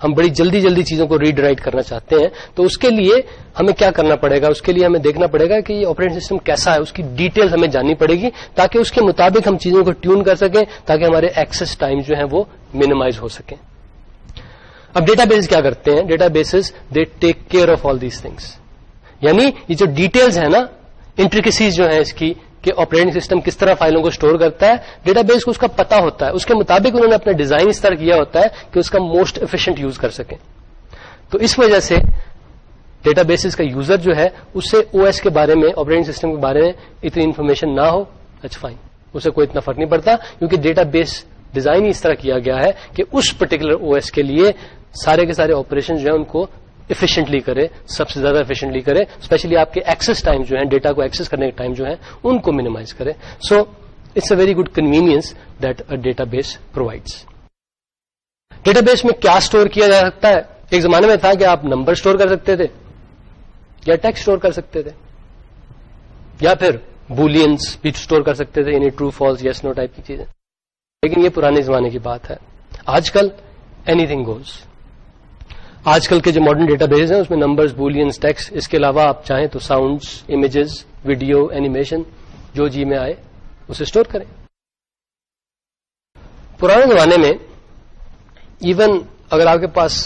ہم بڑی جلدی جلدی چیزوں کو ریڈ رائٹ کرنا چاہتے ہیں. تو اس کے لیے ہمیں کیا کرنا پڑے گا؟ اس کے لیے ہمیں دیکھنا پڑے گا کہ یہ آپریٹنگ سسٹم کیسا ہے, اس کی ڈیٹیل ہمیں جاننی پڑے گی تاکہ اس کے مطابق ہم چیزوں کو ٹیون کر سکیں, تاکہ ہمارے ایکسس ٹائم جو ہیں وہ منیمائز ہو سکیں. اب ڈیٹا بیس کیا کرتے ہیں؟ Databases they take care of all these things. یعنی یہ جو ڈیٹیلز ہیں نا, انٹریکسیز جو ہیں اس کی کہ آپریٹنگ سسٹم کس طرح فائلوں کو اسٹور کرتا ہے, ڈیٹا بیس کو اس کا پتا ہوتا ہے. اس کے مطابق انہوں نے اپنا ڈیزائن اس طرح کیا ہوتا ہے کہ اس کا موسٹ ایفیشینٹ یوز کر سکیں. تو اس وجہ سے ڈیٹا بیسز کا یوزر جو ہے اس سے او ایس کے بارے میں, آپریٹنگ سسٹم کے بارے میں اتنی انفارمیشن نہ ہو, اچھا فائن, اسے کوئی اتنا فرق نہیں پڑتا, کیونکہ ڈیٹا بیس ڈیزائن ہی اس طرح کیا گیا ہے کہ اس پرٹیکولر او ایس کے لیے سارے کے سارے آپریشن جو ہیں ان کو ایفیشینٹلی کرے, سب سے زیادہ ایفیشینٹلی کرے, اسپیشلی آپ کے ایکسس ٹائم جو ہیں, ڈیٹا کو ایکسس کرنے کے ٹائم جو ہیں ان کو منیمائز کرے. So it's a very good convenience that a database provides. Database میں کیا اسٹور کیا جا سکتا ہے؟ ایک زمانے میں تھا کہ آپ نمبر اسٹور کر سکتے تھے یا ٹیکسٹ اسٹور کر سکتے تھے یا پھر بولینس بھی اسٹور کر سکتے تھے, یعنی ٹرو فالس یس نو ٹائپ کی چیزیں. لیکن یہ پرانے زمانے کی بات ہے. آج کل اینی تھنگ گوز. آج کل کے جو ماڈرن ڈیٹا بیس ہیں اس میں نمبرز, بولینس, ٹیکسٹ, اس کے علاوہ آپ چاہیں تو ساؤنڈز, امیجز, ویڈیو, اینیمیشن, جو جی میں آئے اسے اسٹور کریں. پرانے زمانے میں ایون اگر آپ کے پاس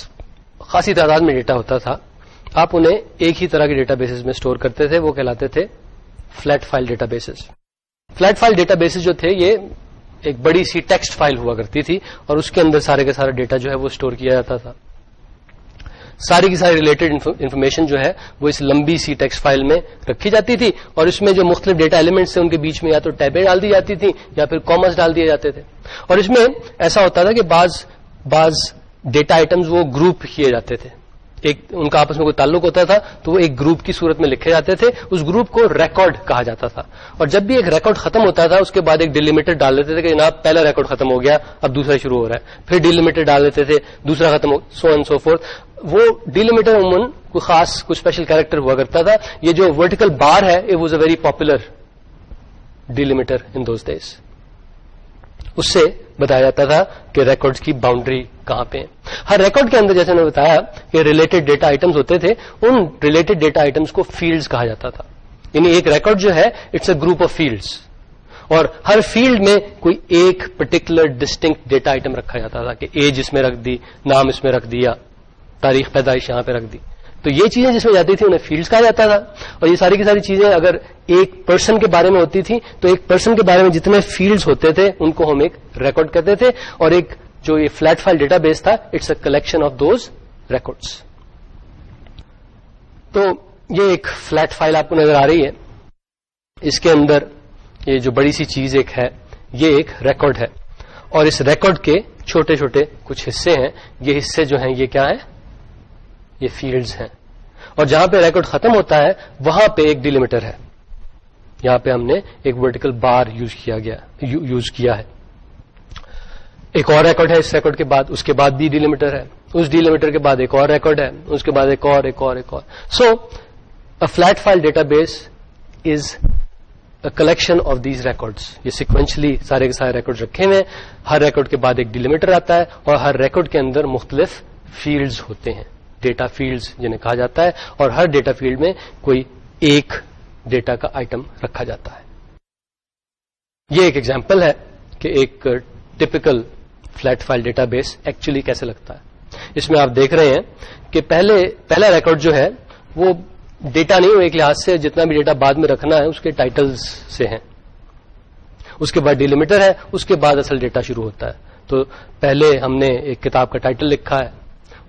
خاصی تعداد میں ڈیٹا ہوتا تھا, آپ انہیں ایک ہی طرح کے ڈیٹا بیسز میں اسٹور کرتے تھے, وہ کہلاتے تھے flat file databases. Flat file databases جو تھے یہ ایک بڑی سی ٹیکسٹ فائل ہوا کرتی تھی اور اس کے اندر سارے کا سارا ڈیٹا جو ہے وہ اسٹور کیا جاتا تھا. ساری کی ساری ریلیٹڈ انفارمیشن جو ہے وہ اس لمبی سی ٹیکسٹ فائل میں رکھی جاتی تھی اور اس میں جو مختلف ڈیٹا ایلیمنٹس تھے ان کے بیچ میں یا تو ٹیبیں ڈال دی جاتی تھیں یا پھر کاماز ڈال دیے جاتے تھے. اور اس میں ایسا ہوتا تھا کہ بعض ڈیٹا آئٹمز وہ گروپ کیے جاتے تھے, ایک ان کا آپس میں کوئی تعلق ہوتا تھا تو وہ ایک گروپ کی صورت میں لکھے جاتے تھے. اس گروپ کو ریکارڈ کہا جاتا تھا. اور جب بھی ایک ریکارڈ ختم ہوتا تھا اس کے بعد ایک ڈیلیمیٹر ڈال دیتے تھے کہ جناب پہلا ریکارڈ ختم ہو گیا, اب دوسرا شروع ہو رہا ہے. پھر ڈیلیمیٹر ڈال دیتے تھے, دوسرا ختم ہو, سو اینڈ سو فورتھ. وہ ڈیلیمیٹر عموماً کوئی خاص کوئی اسپیشل کیریکٹر ہوا کرتا تھا. یہ جو ورٹیکل بار ہے it was a very popular delimiter in those days. اس سے بتایا جاتا تھا کہ ریکارڈز کی باؤنڈری کہاں پہ ہیں. ہر ریکارڈ کے اندر جیسے میں نے بتایا کہ ریلیٹڈ ڈیٹا آئٹمز ہوتے تھے, ان ریلیٹڈ ڈیٹا آئٹمز کو فیلڈز کہا جاتا تھا. یعنی ایک ریکارڈ جو ہے it's a group of fields اور ہر فیلڈ میں کوئی ایک پرٹیکولر ڈسٹنکٹ ڈیٹا آئٹم رکھا جاتا تھا کہ ایج اس میں رکھ دی, نام اس میں رکھ دیا, تاریخ پیدائش یہاں پہ رکھ دی. تو یہ چیزیں جس میں جاتی تھی انہیں فیلڈز کہا جاتا تھا. اور یہ ساری کی ساری چیزیں اگر ایک پرسن کے بارے میں ہوتی تھی تو ایک پرسن کے بارے میں جتنے فیلڈز ہوتے تھے ان کو ہم ایک ریکارڈ کرتے تھے. اور ایک جو یہ فلیٹ فائل ڈیٹا بیس تھا it's a collection of those records. تو یہ ایک فلیٹ فائل آپ کو نظر آ رہی ہے, اس کے اندر یہ جو بڑی سی چیز ایک ہے یہ ایک ریکارڈ ہے اور اس ریکارڈ کے چھوٹے چھوٹے کچھ حصے ہیں. یہ حصے جو ہیں یہ کیا ہیں؟ یہ فیلڈز ہیں. اور جہاں پہ ریکارڈ ختم ہوتا ہے وہاں پہ ایک ڈیلیمیٹر ہے. یہاں پہ ہم نے ایک ورٹیکل بار یوز کیا ہے. ایک اور ریکارڈ ہے اس ریکارڈ کے بعد, اس کے بعد بھی ڈیلیمیٹر ہے, اس ڈیلیمیٹر کے بعد ایک اور ریکارڈ ہے, اس کے بعد ایک اور. So a flat file database is a collection of these records. یہ سیکوینشلی سارے کے سارے ریکارڈ رکھے ہوئے ہیں. ہر ریکارڈ کے بعد ایک ڈیلیمیٹر آتا ہے اور ہر ریکارڈ کے اندر مختلف فیلڈز ہوتے ہیں, ڈیٹا فیلڈز جنہیں کہا جاتا ہے. اور ہر ڈیٹا فیلڈ میں کوئی ایک ڈیٹا کا آئٹم رکھا جاتا ہے. یہ ایک ایگزامپل ہے کہ ایک typical flat file data base actually کیسے لگتا ہے. اس میں آپ دیکھ رہے ہیں کہ پہلا ریکارڈ جو ہے وہ ڈیٹا نہیں, وہ ایک لحاظ سے جتنا بھی ڈیٹا بعد میں رکھنا ہے اس کے ٹائٹلز سے ہیں. اس کے بعد ڈیلیمیٹر ہے, اس کے بعد اصل ڈیٹا شروع ہوتا ہے. تو پہلے ہم نے ایک کتاب کا ٹائٹل لکھا ہے,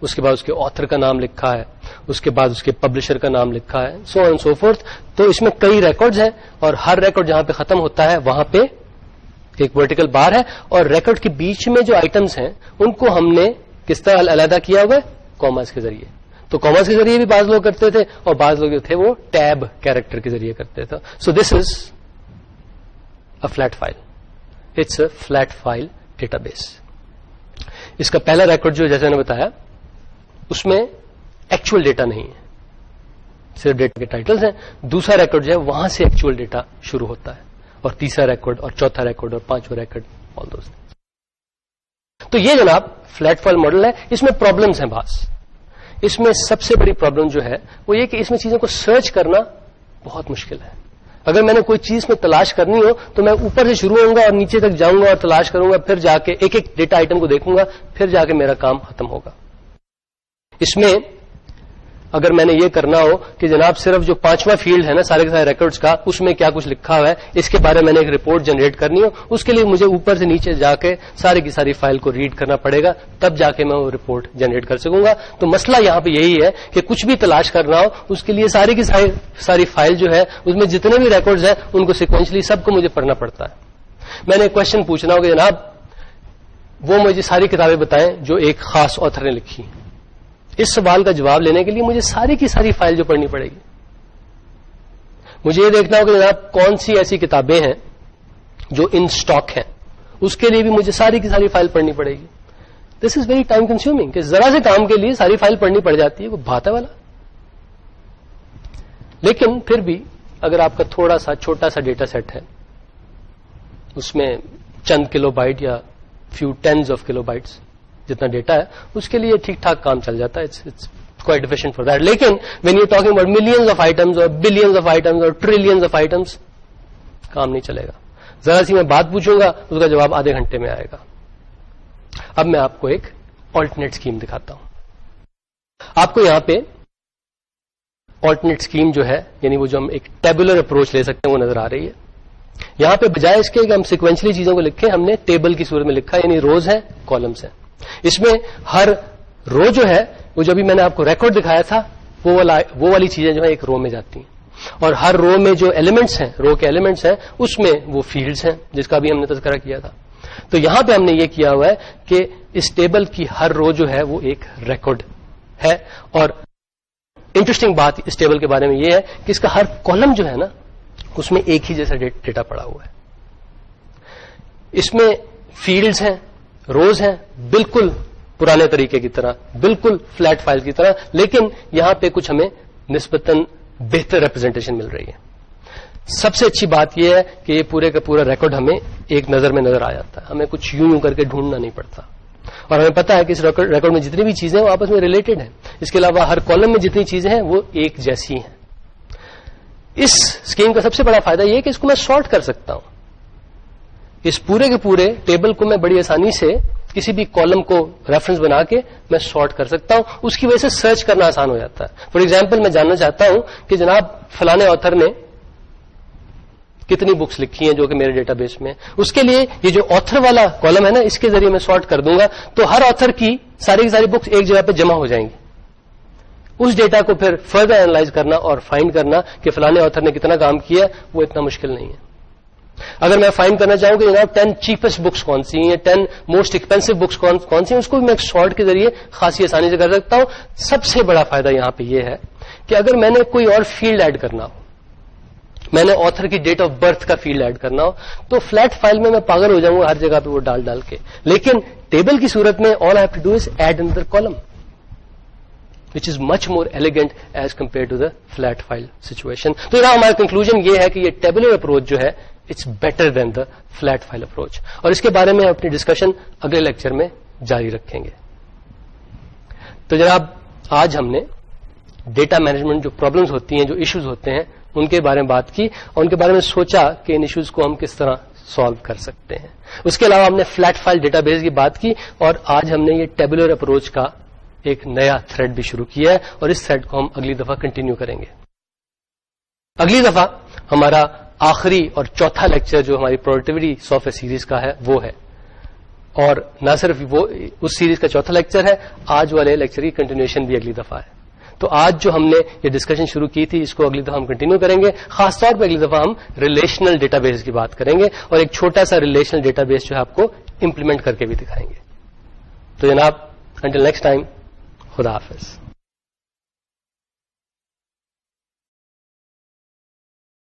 اس کے بعد اس کے آتھر کا نام لکھا ہے, اس کے بعد اس کے پبلشر کا نام لکھا ہے, سو اینڈ سو فورتھ. تو اس میں کئی ریکارڈز ہیں اور ہر ریکارڈ جہاں پہ ختم ہوتا ہے وہاں پہ ایک ورٹیکل بار ہے. اور ریکارڈ کے بیچ میں جو آئٹمز ہیں ان کو ہم نے کس طرح علیحدہ کیا ہوا ہے؟ کاماز کے ذریعے. تو کاماز کے ذریعے بھی بعض لوگ کرتے تھے اور بعض لوگ جو تھے وہ ٹیب کیریکٹر کے ذریعے کرتے تھے. So this is a flat file, it's a flat file database. اس کا پہلا ریکارڈ جو جیسے میں نے بتایا اس میں ایکچوئل ڈیٹا نہیں ہے, صرف ڈیٹا کے ٹائٹلز ہیں. دوسرا ریکارڈ جو ہے وہاں سے ایکچوئل ڈیٹا شروع ہوتا ہے, اور تیسرا ریکارڈ اور چوتھا ریکارڈ اور پانچواں ریکارڈ, آل دوز. تو یہ جناب فلیٹ فائل ماڈل ہے. اس میں پرابلمس ہیں بعض. اس میں سب سے بڑی پرابلم جو ہے وہ یہ کہ اس میں چیزوں کو سرچ کرنا بہت مشکل ہے. اگر میں نے کوئی چیز میں تلاش کرنی ہو تو میں اوپر سے شروع ہوں گا اور نیچے تک جاؤں گا اور تلاش کروں گا, پھر جا کے ایک ایک ڈیٹا آئٹم کو دیکھوں گا, پھر جا کے میرا کام ختم ہوگا. اس میں اگر میں نے یہ کرنا ہو کہ جناب صرف جو پانچواں فیلڈ ہے نا سارے کے سارے ریکارڈز کا, اس میں کیا کچھ لکھا ہوا ہے, اس کے بارے میں نے ایک رپورٹ جنریٹ کرنی ہو, اس کے لیے مجھے اوپر سے نیچے جا کے ساری کی ساری فائل کو ریڈ کرنا پڑے گا, تب جا کے میں وہ رپورٹ جنریٹ کر سکوں گا. تو مسئلہ یہاں پہ یہی ہے کہ کچھ بھی تلاش کرنا ہو اس کے لیے ساری کی ساری فائل جو ہے اس میں جتنے بھی ریکارڈز ہیں ان کو سیکوینشلی سب کو مجھے پڑھنا پڑتا ہے. میں نے کوشچن پوچھنا ہو کہ جناب وہ مجھے ساری کتابیں بتائیں جو ایک خاص آتھر نے لکھی. اس سوال کا جواب لینے کے لیے مجھے ساری کی ساری فائل جو پڑھنی پڑے گی. مجھے یہ دیکھنا ہوگا کہ جناب کون سی ایسی کتابیں ہیں جو ان سٹاک ہیں, اس کے لیے بھی مجھے ساری کی ساری فائل پڑھنی پڑے گی. دس از ویری ٹائم کنزیومنگ کہ ذرا سے کام کے لیے ساری فائل پڑھنی پڑ جاتی ہے, وہ بات ہے والا. لیکن پھر بھی اگر آپ کا تھوڑا سا چھوٹا سا ڈیٹا سیٹ ہے, اس میں چند کلو بائٹ یا few tens of kilobytes جتنا ڈیٹا ہے, اس کے لیے ٹھیک ٹھاک کام چل جاتا ہے. It's quite efficient for that. لیکن when you talking about millions of items اور بلینز آف آئٹمز اور ٹریلینز آف آئٹمز, کام نہیں چلے گا. ذرا سی میں بات پوچھوں گا اس کا جواب آدھے گھنٹے میں آئے گا. اب میں آپ کو ایک آلٹرنیٹ اسکیم دکھاتا ہوں. آپ کو یہاں پہ آلٹرنیٹ اسکیم جو ہے, یعنی وہ جو ہم ایک ٹیبولر اپروچ لے سکتے ہیں, وہ نظر آ رہی ہے. یہاں پہ بجائے اس کے کہ ہم سیکوینشلی چیزوں کو لکھیں, ہم نے ٹیبل کی صورت میں لکھا, یعنی روز ہیں, کالمس ہیں. اس میں ہر رو جو ہے وہ جو بھی میں نے آپ کو ریکارڈ دکھایا تھا وہ والی چیزیں جو ہے ایک رو میں جاتی ہیں, اور ہر رو میں جو ایلیمنٹس ہیں, رو کے ایلیمنٹس ہیں, اس میں وہ فیلڈز ہیں جس کا بھی ہم نے تذکرہ کیا تھا. تو یہاں پہ ہم نے یہ کیا ہوا ہے کہ اس ٹیبل کی ہر رو جو ہے وہ ایک ریکارڈ ہے. اور انٹرسٹنگ بات اس ٹیبل کے بارے میں یہ ہے کہ اس کا ہر کالم جو ہے نا اس میں ایک ہی جیسا ڈیٹا پڑا ہوا ہے. اس میں فیلڈز ہیں, روز ہیں, بالکل پرانے طریقے کی طرح, بالکل فلیٹ فائل کی طرح, لیکن یہاں پہ کچھ ہمیں نسبتاً بہتر ریپرزینٹیشن مل رہی ہے. سب سے اچھی بات یہ ہے کہ یہ پورے کا پورا ریکارڈ ہمیں ایک نظر میں نظر آ جاتا ہے, ہمیں کچھ یوں کر کے ڈھونڈنا نہیں پڑتا, اور ہمیں پتا ہے کہ اس ریکارڈ میں جتنی بھی چیزیں ہیں وہ آپس میں ریلیٹڈ ہیں. اس کے علاوہ ہر کالم میں جتنی چیزیں ہیں وہ ایک جیسی ہیں. اس اسکیم کا سب سے بڑا فائدہ یہ ہے کہ اس کو میں سارٹ کر سکتا ہوں. اس پورے کے پورے ٹیبل کو میں بڑی آسانی سے کسی بھی کالم کو ریفرنس بنا کے میں سارٹ کر سکتا ہوں. اس کی وجہ سے سرچ کرنا آسان ہو جاتا ہے. فار ایگزامپل میں جاننا چاہتا ہوں کہ جناب فلانے آتھر نے کتنی بکس لکھی ہیں جو کہ میرے ڈیٹا بیس میں, اس کے لیے یہ جو آتھر والا کالم ہے نا اس کے ذریعے میں سارٹ کر دوں گا تو ہر آتھر کی ساری بکس ایک جگہ پہ جمع ہو جائیں گی. اس ڈیٹا کو پھر فردر اینالائز کرنا اور فائنڈ کرنا کہ فلانے آتھر نے کتنا کام کیا وہ اتنا مشکل نہیں ہے. اگر میں فائنڈ کرنا چاہوں کہ جناب 10 چیپسٹ بکس کون سی ہیں, 10 موسٹ ایکسپینسو بکس کون سی ہیں, اس کو بھی میں سارٹ کے ذریعے خاصی آسانی سے کر سکتا ہوں. سب سے بڑا فائدہ یہاں پہ یہ ہے کہ اگر میں نے کوئی اور فیلڈ ایڈ کرنا ہو, میں نے آتھر کی ڈیٹ آف برتھ کا فیلڈ ایڈ کرنا ہو, تو فلیٹ فائل میں پاگل ہو جاؤں گا ہر جگہ پہ وہ ڈال کے. لیکن ٹیبل کی صورت میں all I have to do is add اندر column, which is much more elegant as compared to the flat file situation. تو یہاں ہمارا کنکلوژن یہ ہے کہ یہ ٹیبولر اپروچ جو ہے it's better than the flat file approach, اور اس کے بارے میں اپنی ڈسکشن اگلے لیکچر میں جاری رکھیں گے. تو جناب آج ہم نے ڈیٹا مینجمنٹ جو پرابلمز ہوتی ہیں, جو ایشوز ہوتے ہیں, ان کے بارے میں بات کی اور ان کے بارے میں سوچا کہ ان ایشوز کو ہم کس طرح سالو کر سکتے ہیں. اس کے علاوہ ہم نے فلیٹ فائل ڈیٹا بیس کی بات کی, اور آج ہم نے یہ ٹیبولر اپروچ کا ایک نیا تھریڈ بھی شروع کیا ہے, اور اس تھریڈ کو ہم اگلی دفعہ کنٹینیو کریں گے. اگلی دفعہ ہمارا آخری اور چوتھا لیکچر جو ہماری پروڈکٹیوٹی سافٹ ویئر سیریز کا ہے وہ ہے, اور نہ صرف وہ اس سیریز کا چوتھا لیکچر ہے, آج والے لیکچر کی کنٹینیوشن بھی اگلی دفعہ ہے. تو آج جو ہم نے یہ ڈسکشن شروع کی تھی اس کو اگلی دفعہ ہم کنٹینیو کریں گے. خاص طور پہ اگلی دفعہ ہم ریلیشنل ڈیٹا بیس کی بات کریں گے, اور ایک چھوٹا سا ریلیشنل ڈیٹا بیس جو ہے آپ کو امپلیمنٹ کر کے بھی دکھائیں گے. تو جناب انٹل نیکسٹ ٹائم, خدا حافظ.